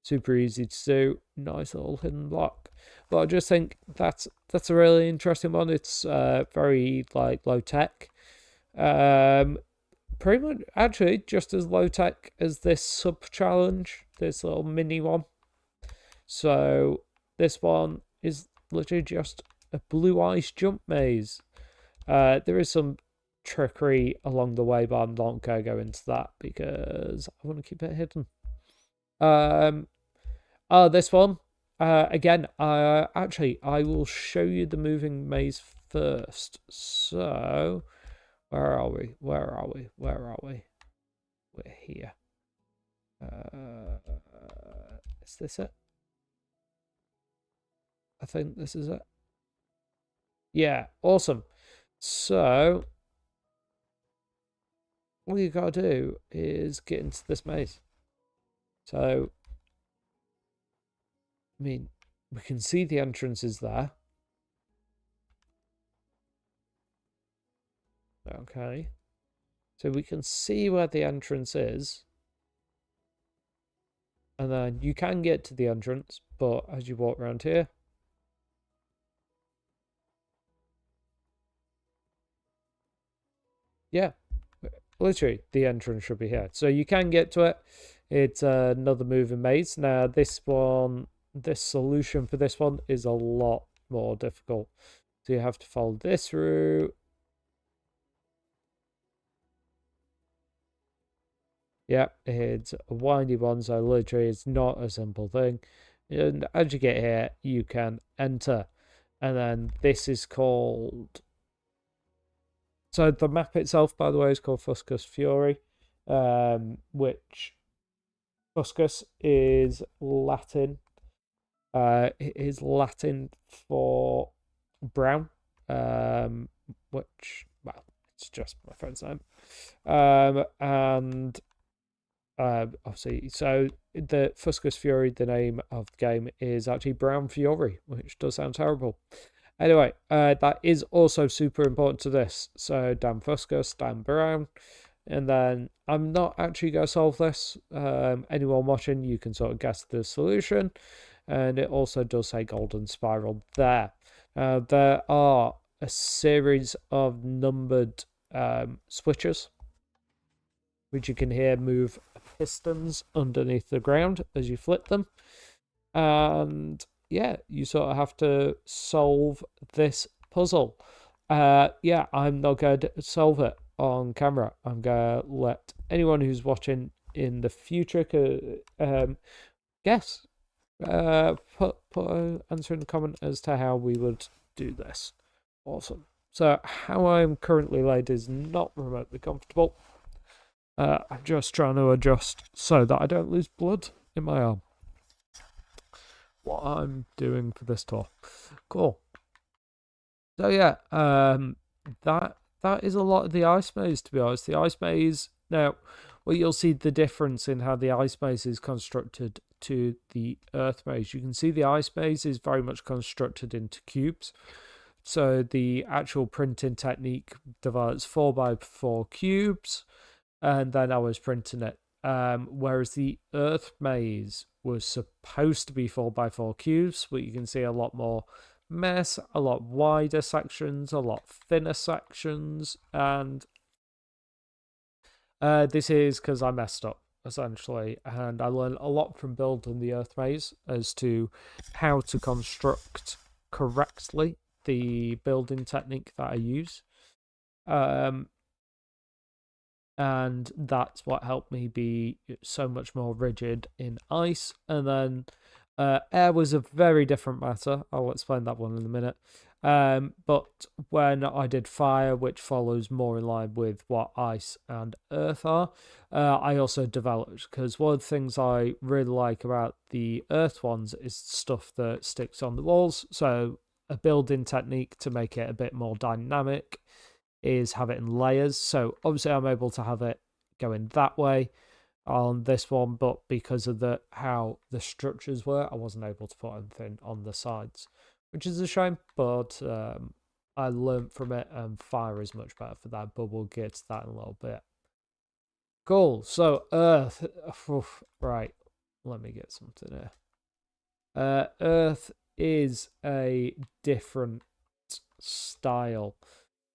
Super easy to do. Nice little hidden block. But I just think that's a really interesting one. It's very like low tech. Pretty much actually just as low tech as this sub challenge, this little mini one. So this one is literally just a blue ice jump maze. There is some trickery along the way, but I'm not going to go into that because I want to keep it hidden. This one, again, actually, I will show you the moving maze first. So, where are we? Where are we? Where are we? We're here. Is this it? I think this is it. Yeah, awesome. So, all you gotta do is get into this maze. So, I mean, we can see the entrance is there. Okay. So we can see where the entrance is. And then you can get to the entrance, but as you walk around here, yeah, literally the entrance should be here. So you can get to it. It's another moving maze. Now this one, this solution for this one is a lot more difficult. So you have to follow this route. Yep, it's a windy one, so literally it's not a simple thing. And as you get here, you can enter. And then this is called... So the map itself, by the way, is called Fuscus Fury, which Fuscus is Latin. It is Latin for brown, which, well, it's just my friend's name. And obviously, so the Fuscus Fury, the name of the game, is actually Brown Fury, which does sound terrible. Anyway, that is also super important to this. So Dan Fuscus, Dan Brown, and then I'm not actually going to solve this. Anyone watching, you can sort of guess the solution, and it also does say Golden Spiral there. There are a series of numbered switches, which you can hear move pistons underneath the ground as you flip them. And yeah, you sort of have to solve this puzzle. Yeah, I'm not going to solve it on camera. I'm going to let anyone who's watching in the future guess. Put an answer in the comment as to how we would do this. Awesome. So how I'm currently laid is not remotely comfortable. I'm just trying to adjust so that I don't lose blood in my arm. What I'm doing for this tour. Cool. So yeah, that is a lot of the ice maze, to be honest. The ice maze, now, well, you'll see the difference in how the ice maze is constructed to the earth maze. You can see the ice maze is very much constructed into cubes. So the actual printing technique develops 4x4 cubes, and then I was printing it. Whereas the earth maze was supposed to be 4x4 cubes, but you can see a lot more mess, a lot wider sections, a lot thinner sections, and this is because I messed up, essentially, and I learned a lot from building the earth maze as to how to construct correctly the building technique that I use. And that's what helped me be so much more rigid in ice. And then air was a very different matter. I'll explain that one in a minute. But when I did fire, which follows more in line with what ice and earth are, I also developed, because one of the things I really like about the earth ones is stuff that sticks on the walls. So a building technique to make it a bit more dynamic is have it in layers. So obviously I'm able to have it going that way on this one, but because of how the structures were, I wasn't able to put anything on the sides, which is a shame, but I learned from it, and fire is much better for that, but we'll get to that in a little bit. Cool. So earth, right, let me get something here. Earth is a different style.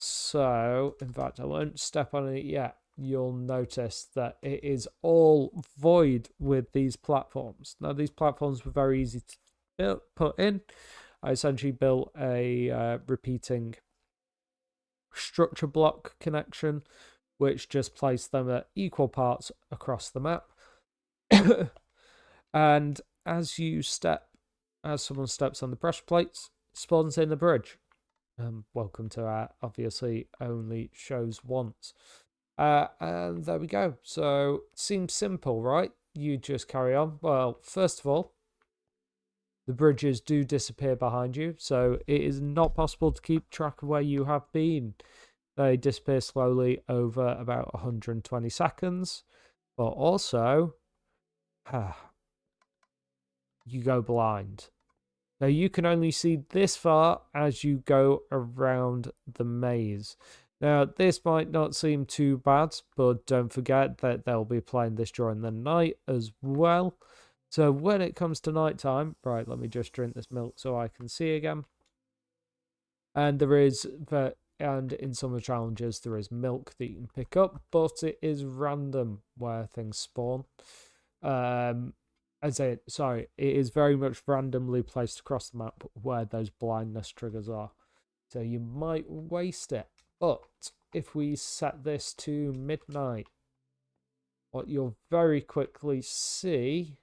So, in fact, I won't step on it yet. You'll notice that it is all void with these platforms. Now, these platforms were very easy to put in. I essentially built a repeating structure block connection, which just placed them at equal parts across the map. And as someone steps on the pressure plates, spawns in a bridge. Welcome to our obviously only shows once. And there we go. So it seems simple, right? You just carry on. Well, first of all, the bridges do disappear behind you, so it is not possible to keep track of where you have been. They disappear slowly over about 120 seconds, but also you go blind. Now, you can only see this far as you go around the maze. Now, this might not seem too bad, but don't forget that they'll be playing this during the night as well. So when it comes to nighttime, right, let me just drink this milk so I can see again. And in some of the challenges, there is milk that you can pick up, but it is random where things spawn. As it, sorry, it is very much randomly placed across the map where those blindness triggers are. So you might waste it. But if we set this to midnight, what you'll very quickly see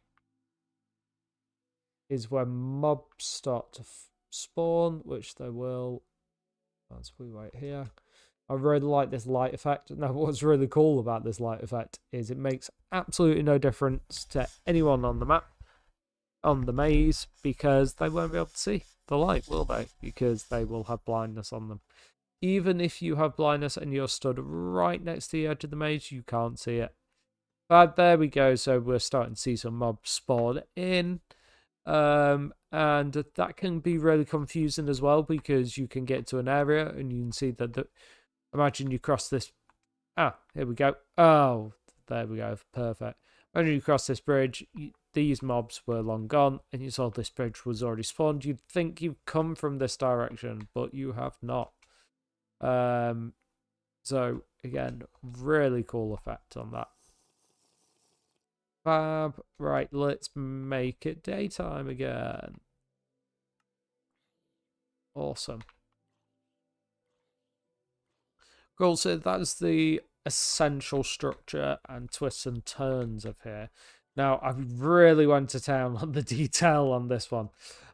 is when mobs start to spawn, which they will, as we wait here. I really like this light effect. Now, what's really cool about this light effect is it makes absolutely no difference to anyone on the map, on the maze, because they won't be able to see the light, will they? Because they will have blindness on them. Even if you have blindness and you're stood right next to the edge of the maze, you can't see it. But there we go. So we're starting to see some mobs spawn in. And that can be really confusing as well, because you can get to an area and you can see that imagine you cross this. Here we go. Oh, there we go. Perfect. Imagine you cross this bridge. These mobs were long gone, and you saw this bridge was already spawned. You'd think you've come from this direction, but you have not. So again, really cool effect on that. Fab. Right, let's make it daytime again. Awesome. Cool, so that's the essential structure and twists and turns of here. Now, I really went to town on the detail on this one.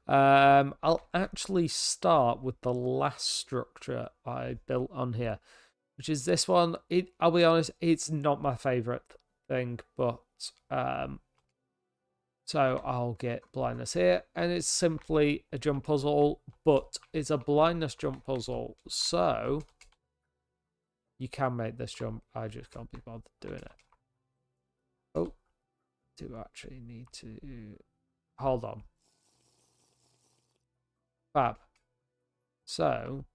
I'll actually start with the last structure I built on here, which is this one. I'll be honest, it's not my favorite thing, but so I'll get blindness here, and it's simply a jump puzzle, but it's a blindness jump puzzle, so you can make this jump. I just can't be bothered doing it. Oh, do actually need to hold on. Fab. So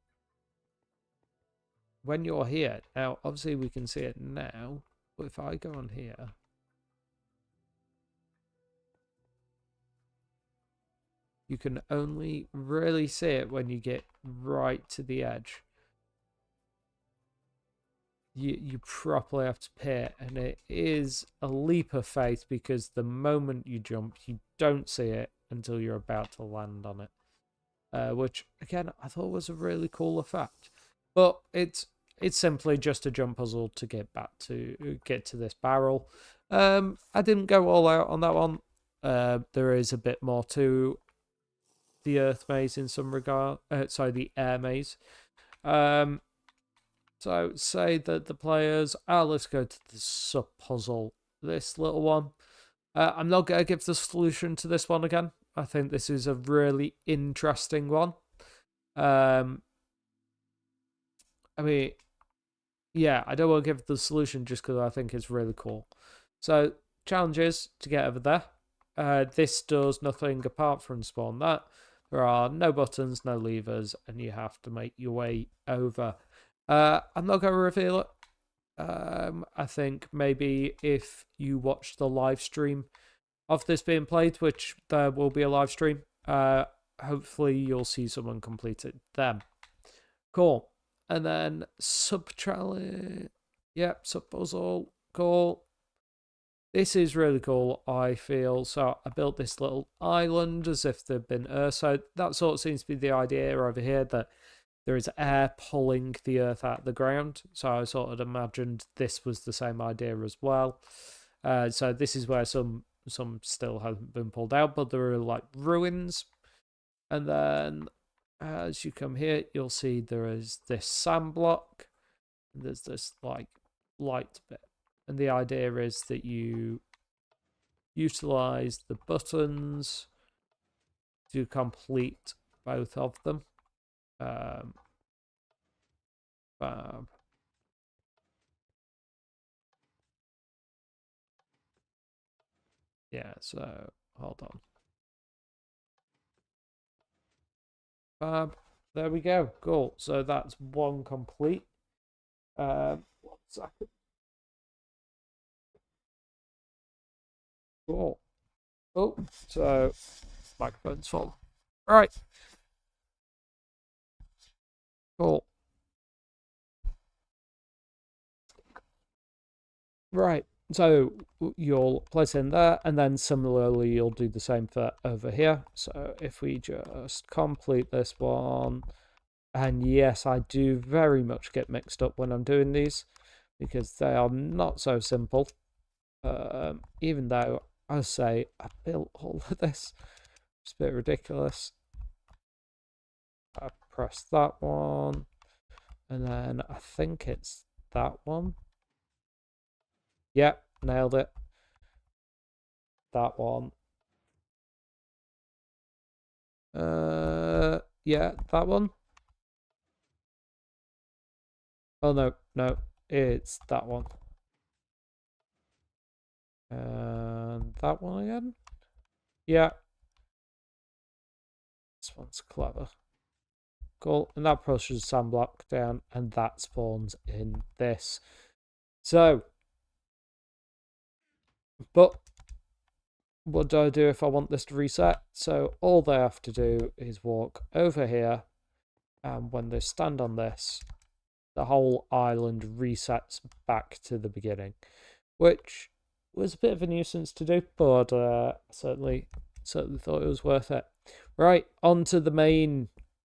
when you're here now, obviously we can see it now, but if I go on here, you can only really see it when you get right to the edge. You properly have to peer, and it is a leap of faith, because the moment you jump, you don't see it until you're about to land on it, which again I thought was a really cool effect. But it's simply just a jump puzzle to get to this barrel. I didn't go all out on that one. There is a bit more to the earth maze in some regard. Sorry, the air maze. So say that the players, let's go to the sub puzzle, this little one. I'm not going to give the solution to this one again. I think this is a really interesting one. I mean, yeah, I don't want to give the solution just because I think it's really cool. So, challenges to get over there. This does nothing apart from spawn that. There are no buttons, no levers, and you have to make your way over. I'm not going to reveal it. I think maybe if you watch the live stream of this being played, which there will be a live stream, hopefully you'll see someone complete it then. Cool. And then sub-challenge. Yep, sub-puzzle. Cool. This is really cool, I feel. So I built this little island as if there'd been earth. So that sort of seems to be the idea over here, that there is air pulling the earth out of the ground. So I sort of imagined this was the same idea as well. So this is where some still haven't been pulled out, but there are like ruins. And then as you come here, you'll see there is this sand block. And there's this like light bit. And the idea is that you utilize the buttons to complete both of them. Fab. Yeah, so hold on. Fab. There we go. Cool. So that's one complete. 1 second. Cool. Oh, so microphone's full. All right. Cool. Right. So you'll place in there, and then similarly you'll do the same for over here. So if we just complete this one, and yes, I do very much get mixed up when I'm doing these because they are not so simple. Even though I say I built all of this, it's a bit ridiculous. I press that one, and then I think it's that one. Yep, nailed it. That one. Yeah, that one. Oh no, it's that one. And that one again. Yeah. This one's clever. Cool. And that pushes sand block down, and that spawns in this. So, but what do I do if I want this to reset? So all they have to do is walk over here, and when they stand on this, the whole island resets back to the beginning, which was a bit of a nuisance to do, but certainly thought it was worth it. Right, on to the main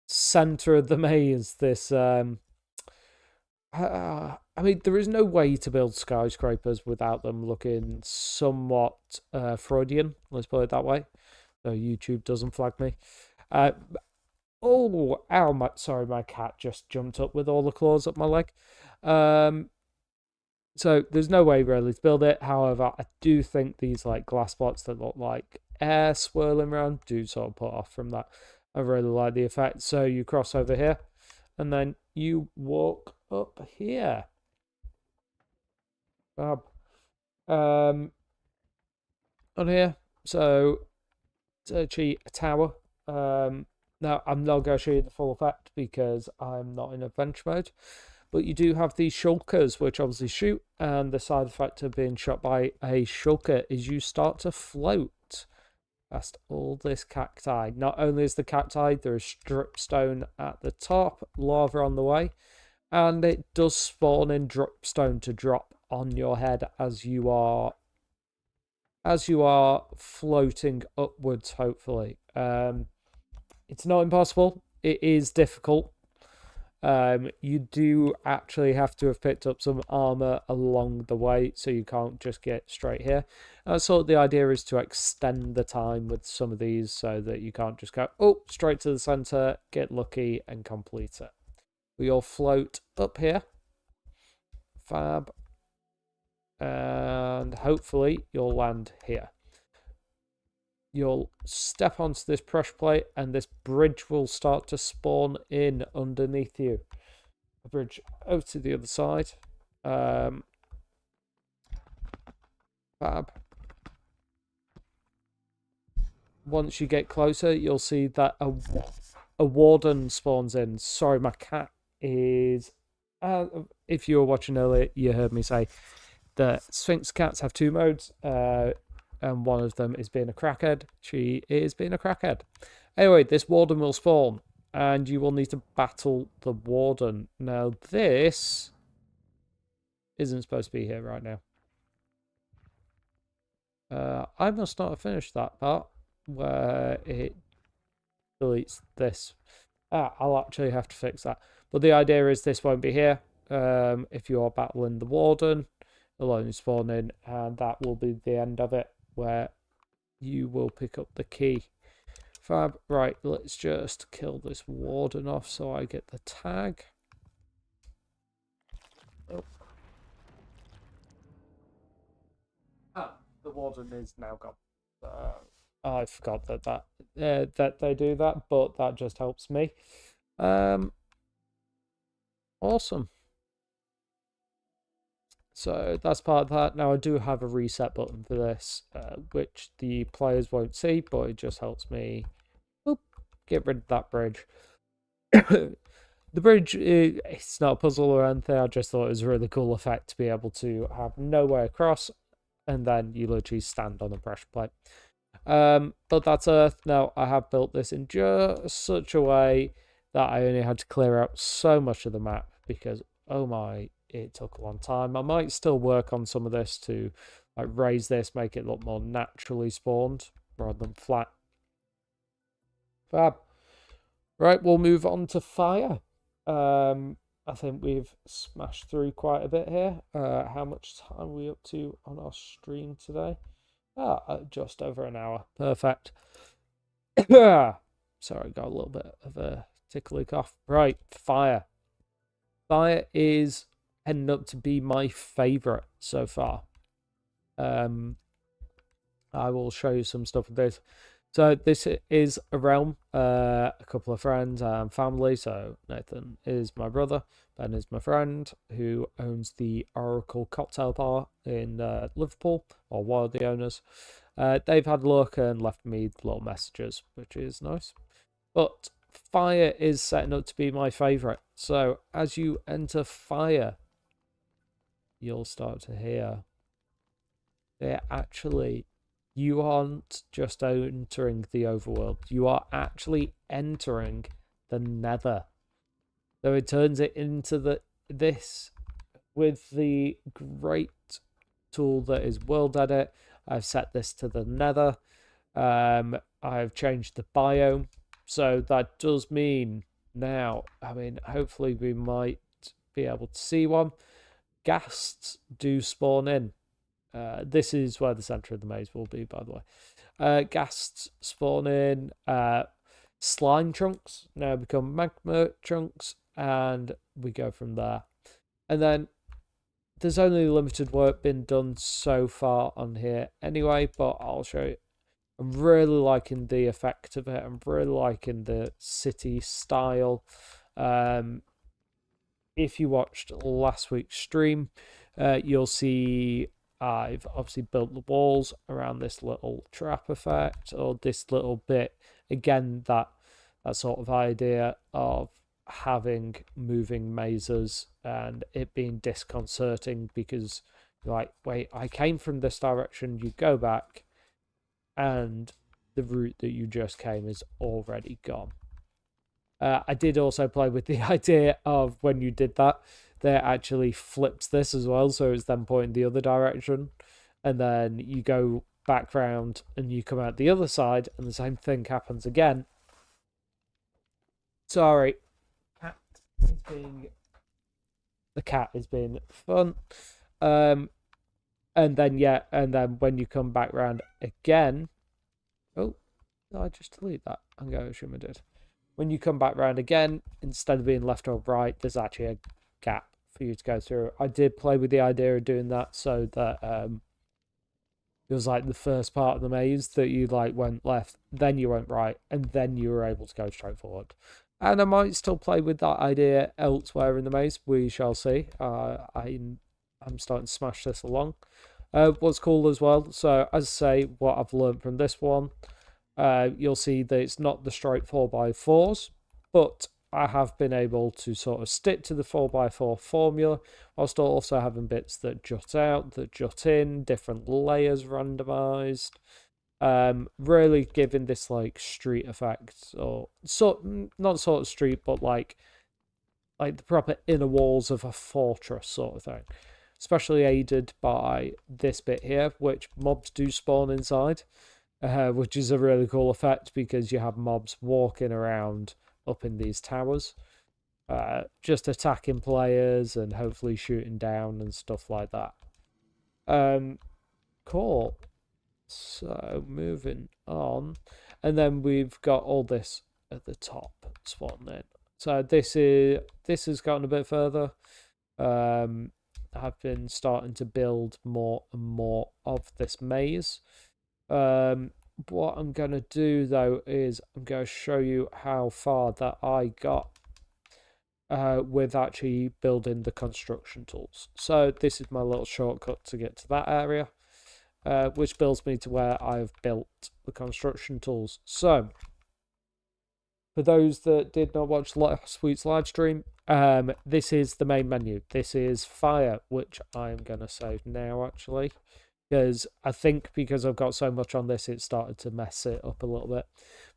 center of the maze. This I mean, there is no way to build skyscrapers without them looking somewhat Freudian, let's put it that way, though YouTube doesn't flag me. Oh, ow, sorry, my cat just jumped up with all the claws up my leg. So there's no way really to build it. However, I do think these like glass blocks that look like air swirling around do sort of put off from that. I really like the effect. So you cross over here, and then you walk up here. On here, so it's actually a tower. Now I'm not going to show you the full effect because I'm not in adventure mode, but you do have these shulkers which obviously shoot, and the side effect of being shot by a shulker is you start to float past all this cacti. Not only is the cacti, there is dripstone at the top, lava on the way, and it does spawn in dripstone to drop on your head as you are floating upwards, hopefully. It's not impossible. It is difficult. You do actually have to have picked up some armor along the way, so you can't just get straight here. So the idea is to extend the time with some of these so that you can't just go, oh, straight to the center, get lucky, and complete it. We all float up here. Fab. And hopefully you'll land here. You'll step onto this pressure plate, and this bridge will start to spawn in underneath you. A bridge over to the other side. Fab. Once you get closer, you'll see that a warden spawns in. Sorry, my cat is... if you were watching earlier, you heard me say that Sphinx cats have 2 modes. And one of them is being a crackhead. She is being a crackhead. Anyway, this warden will spawn, and you will need to battle the warden. Now, this isn't supposed to be here right now. I must not have finished that part where it deletes this. I'll actually have to fix that. But the idea is this won't be here. If you are battling the warden, it'll only spawn in, and that will be the end of it, where you will pick up the key. Fab. Right, let's just kill this warden off so I get the tag. Oh. The warden is now gone. I forgot that they do that, but that just helps me. Awesome. So that's part of that. Now I do have a reset button for this, which the players won't see, but it just helps me get rid of that bridge. The bridge, it's not a puzzle or anything. I just thought it was a really cool effect to be able to have no way across, and then you literally stand on a pressure plate. But that's Earth. Now I have built this in just such a way that I only had to clear out so much of the map because, oh my, it took a long time. I might still work on some of this to like raise this, make it look more naturally spawned rather than flat. Fab. Right, we'll move on to fire. I think we've smashed through quite a bit here. How much time are we up to on our stream today? Just over an hour. Perfect. Sorry, got a little bit of a tickly cough. Right, fire. Fire is ended up to be my favorite so far. I will show you some stuff with this. So this is a realm, a couple of friends and family. So Nathan is my brother, Ben is my friend who owns the Oracle Cocktail Bar in Liverpool, or one of the owners. They've had a look and left me little messages, which is nice. But fire is setting up to be my favourite. So as you enter fire, you'll start to hear you aren't just entering the overworld, you are actually entering the nether. So it turns it into this with the great tool that is World Edit. I've set this to the nether. I've changed the biome. So that does mean now, I mean, hopefully we might be able to see one. Ghasts do spawn in. This is where the center of the maze will be, by the way. Ghasts spawn in. Slime chunks now become magma chunks, and we go from there. And then there's only limited work been done so far on here anyway, but I'll show you. I'm really liking the effect of it. I'm really liking the city style. If you watched last week's stream, you'll see I've obviously built the walls around this little trap effect, or this little bit. Again, that sort of idea of having moving mazes and it being disconcerting because you're like, wait, I came from this direction, you go back, and the route that you just came is already gone. I did also play with the idea of when you did that, they actually flipped this as well, so it's then pointing the other direction, and then you go back round and you come out the other side and the same thing happens again. Sorry, the cat is being fun. And then when you come back round again, oh, I just delete that. I'm going to assume I did. When you come back round again, instead of being left or right, there's actually a gap for you to go through. I did play with the idea of doing that so that it was like the first part of the maze that you like went left, then you went right, and then you were able to go straight forward. And I might still play with that idea elsewhere in the maze. We shall see. I'm starting to smash this along. What's cool as well, so as I say, what I've learned from this one, you'll see that it's not the straight 4x4s, but I have been able to sort of stick to the 4x4 formula, whilst also having bits that jut out, that jut in, different layers randomized, really giving this like street effect, or not sort of street, but like the proper inner walls of a fortress sort of thing. Especially aided by this bit here, which mobs do spawn inside, which is a really cool effect because you have mobs walking around up in these towers, just attacking players and hopefully shooting down and stuff like that. Cool. So moving on, and then we've got all this at the top spawned in. So this has gotten a bit further. I've been starting to build more and more of this maze. What I'm going to do though is I'm going to show you how far that I got with actually building the construction tools. So this is my little shortcut to get to that area, which builds me to where I've built the construction tools. So for those that did not watch last week's live stream, this is the main menu. This is fire, which I'm going to save now actually, because I think because I've got so much on this, it started to mess it up a little bit.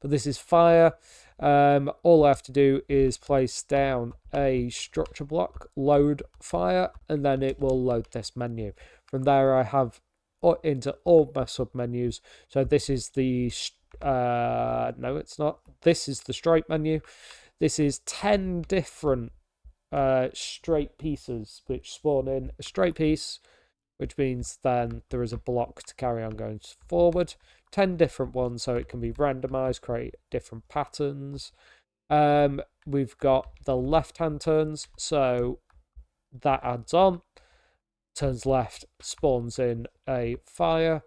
But this is fire. All I have to do is place down a structure block, load fire, and then it will load this menu. From there, I have into all my submenus. So this is the no, it's not. This is the straight menu. This is 10 different straight pieces which spawn in a straight piece, which means then there is a block to carry on going forward. 10 different ones, so it can be randomized, create different patterns. We've got the left-hand turns, so that adds on. Turns left, spawns in a fire.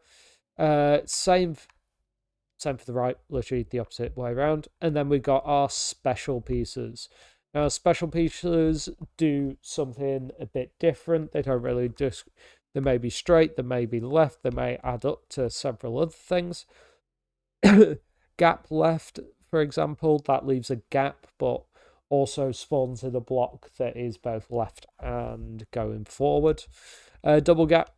Same for the right, literally the opposite way around. And then we've got our special pieces. Now, special pieces do something a bit different. They don't really just, they may be straight, they may be left, they may add up to several other things. Gap left, for example, that leaves a gap, but also spawns in a block that is both left and going forward. Double gap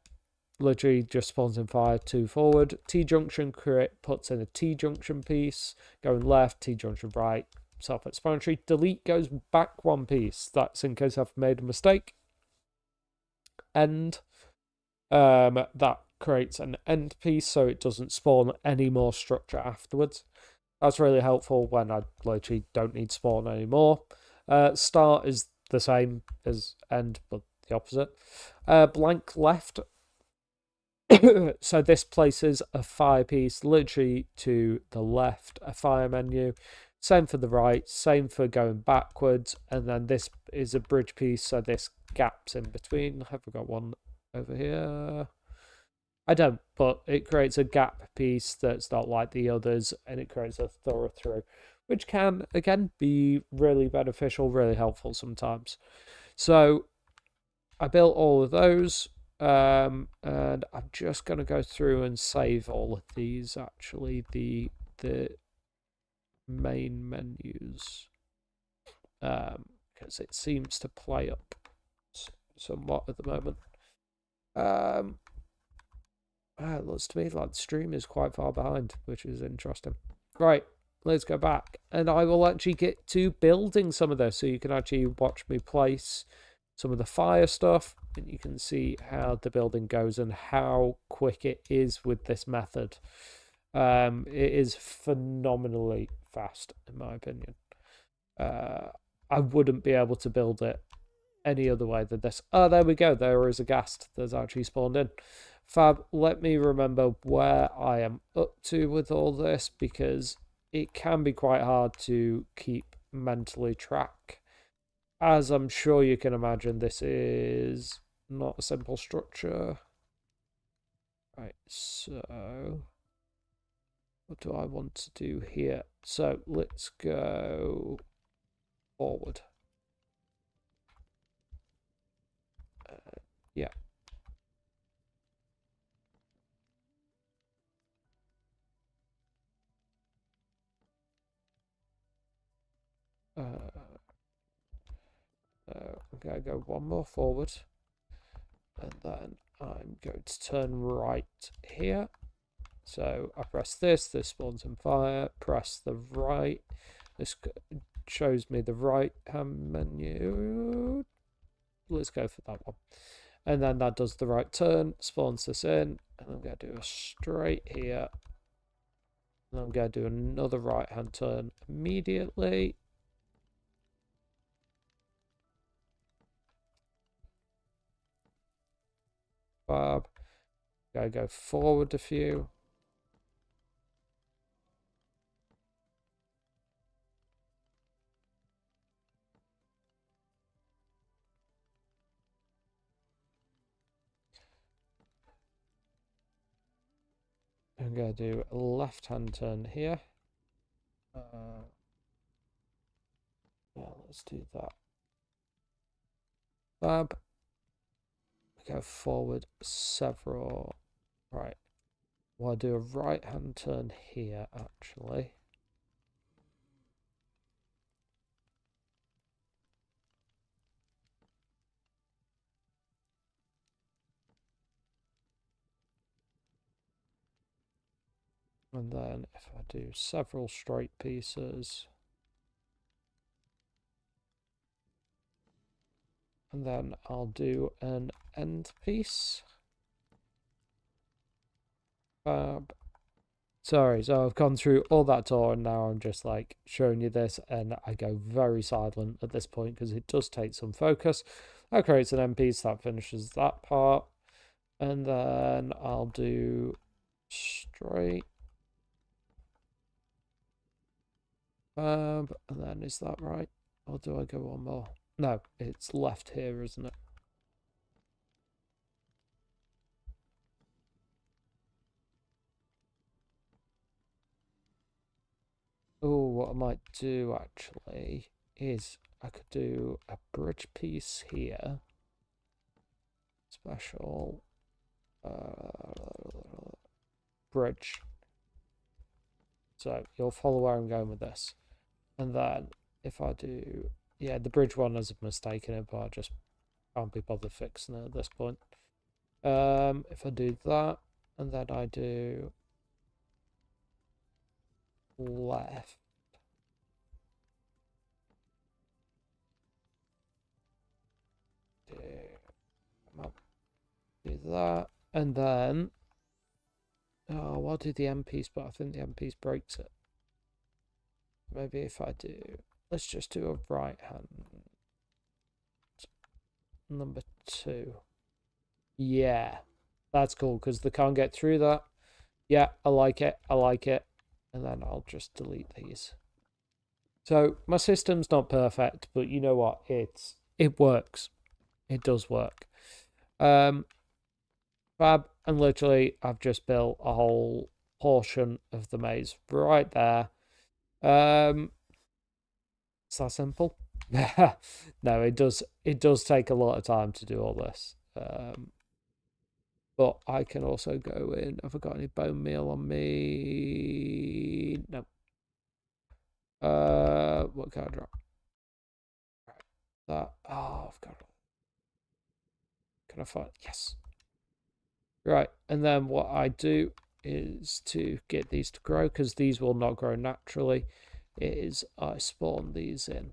literally just spawns in fire 2 forward. T-junction puts in a T-junction piece, going left, T-junction right, self-explanatory. Delete goes back 1 piece. That's in case I've made a mistake. End. That creates an end piece so it doesn't spawn any more structure afterwards. That's really helpful when I literally don't need spawn anymore. Start is the same as end, but the opposite. Blank left. So this places a fire piece literally to the left, a fire menu. Same for the right, same for going backwards. And then this is a bridge piece, so this gaps in between. Have we got one over here? I don't, but it creates a gap piece that's not like the others, and it creates a thorough through, which can, again, be really beneficial, really helpful sometimes. So I built all of those, and I'm just going to go through and save all of these, actually, the main menus, because it seems to play up somewhat at the moment. It looks to me like the stream is quite far behind, which is interesting. Right, let's go back. And I will actually get to building some of this, so you can actually watch me place some of the fire stuff, and you can see how the building goes and how quick it is with this method. It is phenomenally fast, in my opinion. I wouldn't be able to build it any other way than this. Oh, there we go. There is a ghast that's actually spawned in. Fab, let me remember where I am up to with all this, because it can be quite hard to keep mentally track. As I'm sure you can imagine, this is not a simple structure. Right, so what do I want to do here? So let's go forward. Yeah. I'm going to go one more forward, and then I'm going to turn right here. So I press this spawns in fire, press the right, this shows me the right hand menu. Let's go for that one. And then that does the right turn, spawns this in, and I'm going to do a straight here. And I'm going to do another right hand turn immediately. Fab. Gotta go forward a few. I'm going to do a left-hand turn here. Yeah, let's do that. Fab. Go forward several. Right. Well, I'll do a right-hand turn here, actually. And then if I do several straight pieces, and then I'll do an end piece. Sorry, so I've gone through all that tour and now I'm just like showing you this, and I go very silent at this point because it does take some focus. That creates an MP, so that finishes that part. And then I'll do straight. And then is that right? Or do I go one more? No, it's left here, isn't it? Oh, what I might do actually is I could do a bridge piece here. Special bridge. So you'll follow where I'm going with this. And then if I do, yeah, the bridge one has a mistake in it, but I just can't be bothered fixing it at this point. If I do that, and then I do left. Do that, and then oh, I'll do the M piece, but I think the M piece breaks it. Maybe if I do, let's just do a right hand number 2. Yeah, that's cool because they can't get through that. Yeah, I like it. I like it. And then I'll just delete these. So my system's not perfect, but you know what? It works. It does work. Fab, and literally I've just built a whole portion of the maze right there. It's that simple. No, it does take a lot of time to do all this. But I can also go in. Have I got any bone meal on me? No. What can I drop? Right. That. Oh, I've got. Can I find? Yes. Right, and then what I do is to get these to grow, because these will not grow naturally, is I spawn these in.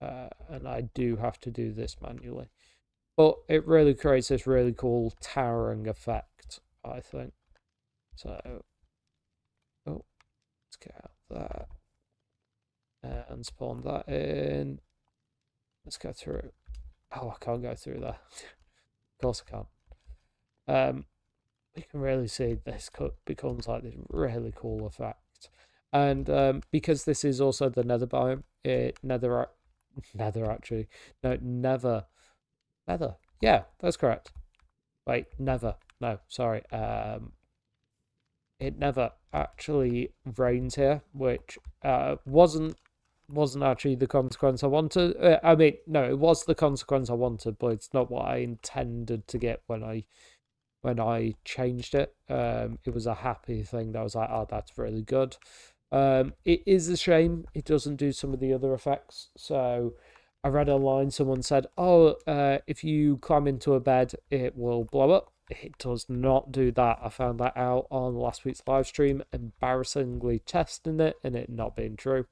And I do have to do this manually. But it really creates this really cool towering effect, I think. So, oh, let's get out that. And spawn that in. Let's go through. Oh, I can't go through there. Of course I can't. You can really see this becomes like this really cool effect. And because this is also the nether biome, nether actually, no, nether, yeah, that's correct. Wait, never, no, sorry, it never actually rains here, which wasn't actually the consequence I wanted. I mean, no, it was the consequence I wanted, but it's not what I intended to get when I changed it. It was a happy thing that I was like, oh, that's really good. It is a shame it doesn't do some of the other effects. So I read online, someone said, oh, if you climb into a bed, it will blow up. It does not do that. I found that out on last week's live stream, embarrassingly testing it and it not being true.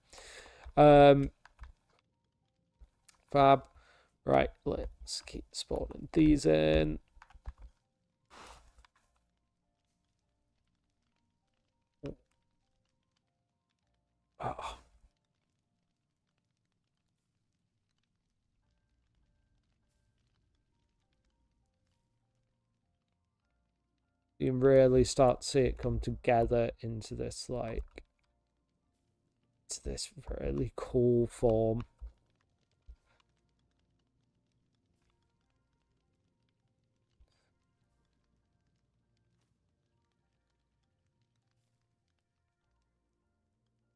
Fab. Right, let's keep spawning these in. Oh. You can really start to see it come together into this really cool form.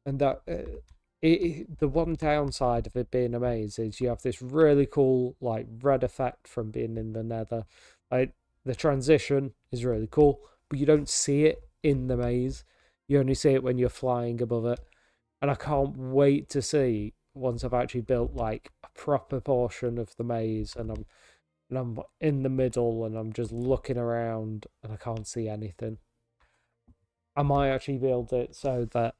And that the one downside of it being a maze is you have this really cool like red effect from being in the nether. Like the transition is really cool, but you don't see it in the maze. You only see it when you're flying above it. And I can't wait to see once I've actually built like a proper portion of the maze and I'm in the middle and I'm just looking around and I can't see anything. I might actually build it so that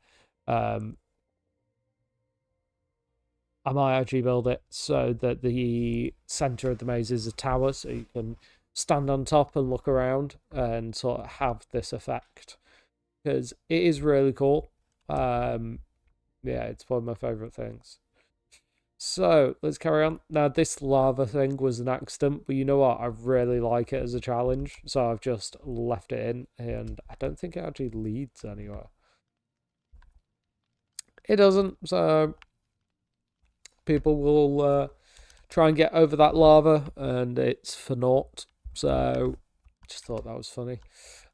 the center of the maze is a tower, so you can stand on top and look around and sort of have this effect because it is really cool. Yeah, it's one of my favorite things. So let's carry on. Now, this lava thing was an accident, but you know what? I really like it as a challenge, so I've just left it in, and I don't think it actually leads anywhere. It doesn't, so people will try and get over that lava, and it's for naught. So just thought that was funny.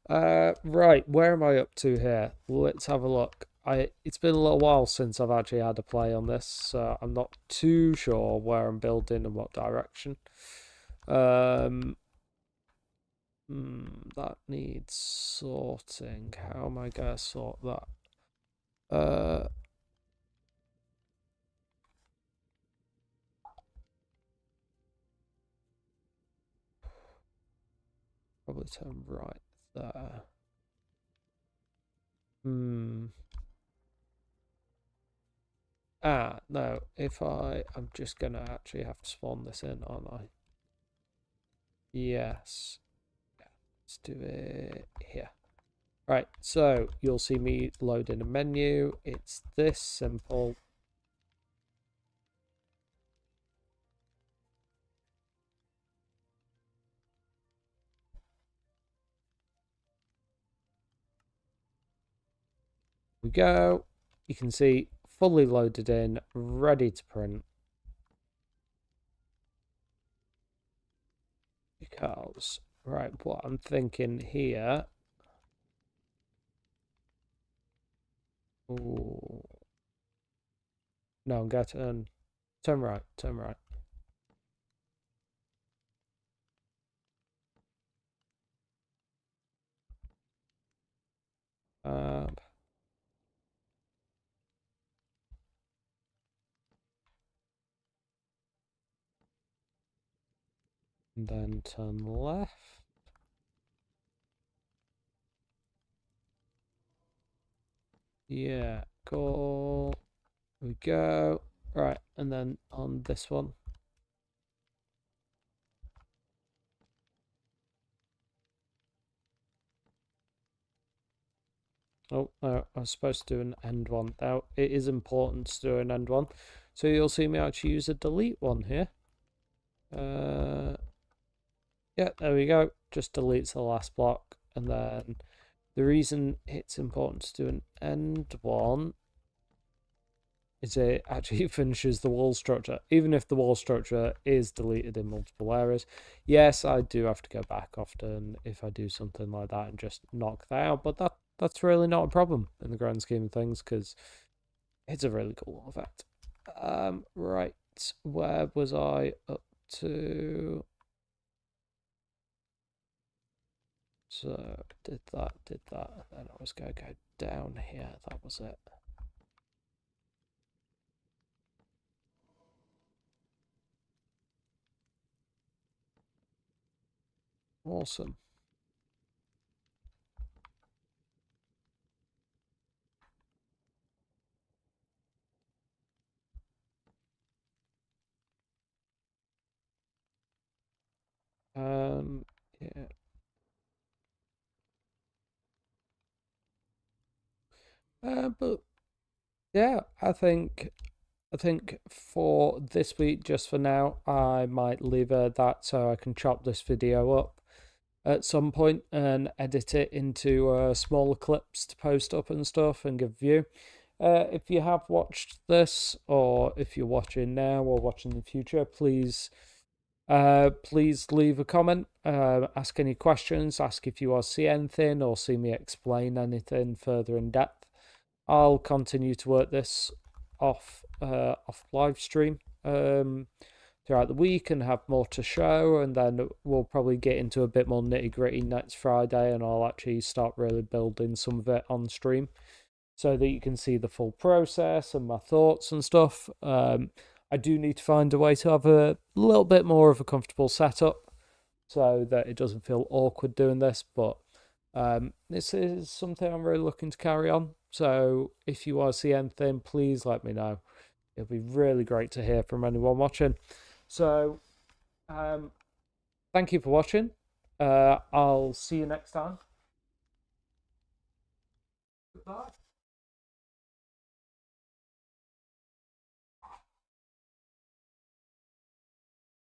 Right, where am I up to here? Let's have a look. It's been a little while since I've actually had a play on this, so I'm not too sure where I'm building and what direction. That needs sorting. How am I gonna sort that? Probably turn right there. No, I'm just gonna actually have to spawn this in, aren't I? Yes. Let's do it here. Right, so you'll see me load in a menu. It's this simple. We go. You can see fully loaded in, ready to print. Because, right, what I'm thinking here. Ooh. No, I'm going to turn right, turn right. And then turn left. Yeah, go. We go. Right, and then on this one. Oh, no, I was supposed to do an end one. Now, it is important to do an end one. So you'll see me actually use a delete one here. Yeah, there we go. Just deletes the last block. And then the reason it's important to do an end one is it actually finishes the wall structure, even if the wall structure is deleted in multiple areas. Yes, I do have to go back often if I do something like that and just knock that out, but that's really not a problem in the grand scheme of things because it's a really cool effect. Right, where was I up to? So did that, and then I was going to go down here. That was it. Awesome. Yeah. But yeah, I think for this week, just for now, I might leave that so I can chop this video up at some point and edit it into smaller clips to post up and stuff and give view. If you have watched this, or if you're watching now or watching in the future, please leave a comment, ask any questions, ask if you want to see anything or see me explain anything further in depth. I'll continue to work this off live stream throughout the week and have more to show, and then we'll probably get into a bit more nitty gritty next Friday, and I'll actually start really building some of it on stream so that you can see the full process and my thoughts and stuff. I do need to find a way to have a little bit more of a comfortable setup so that it doesn't feel awkward doing this, but this is something I'm really looking to carry on. So if you want to see anything, please let me know. It'll be really great to hear from anyone watching. So thank you for watching. I'll see you next time. Goodbye.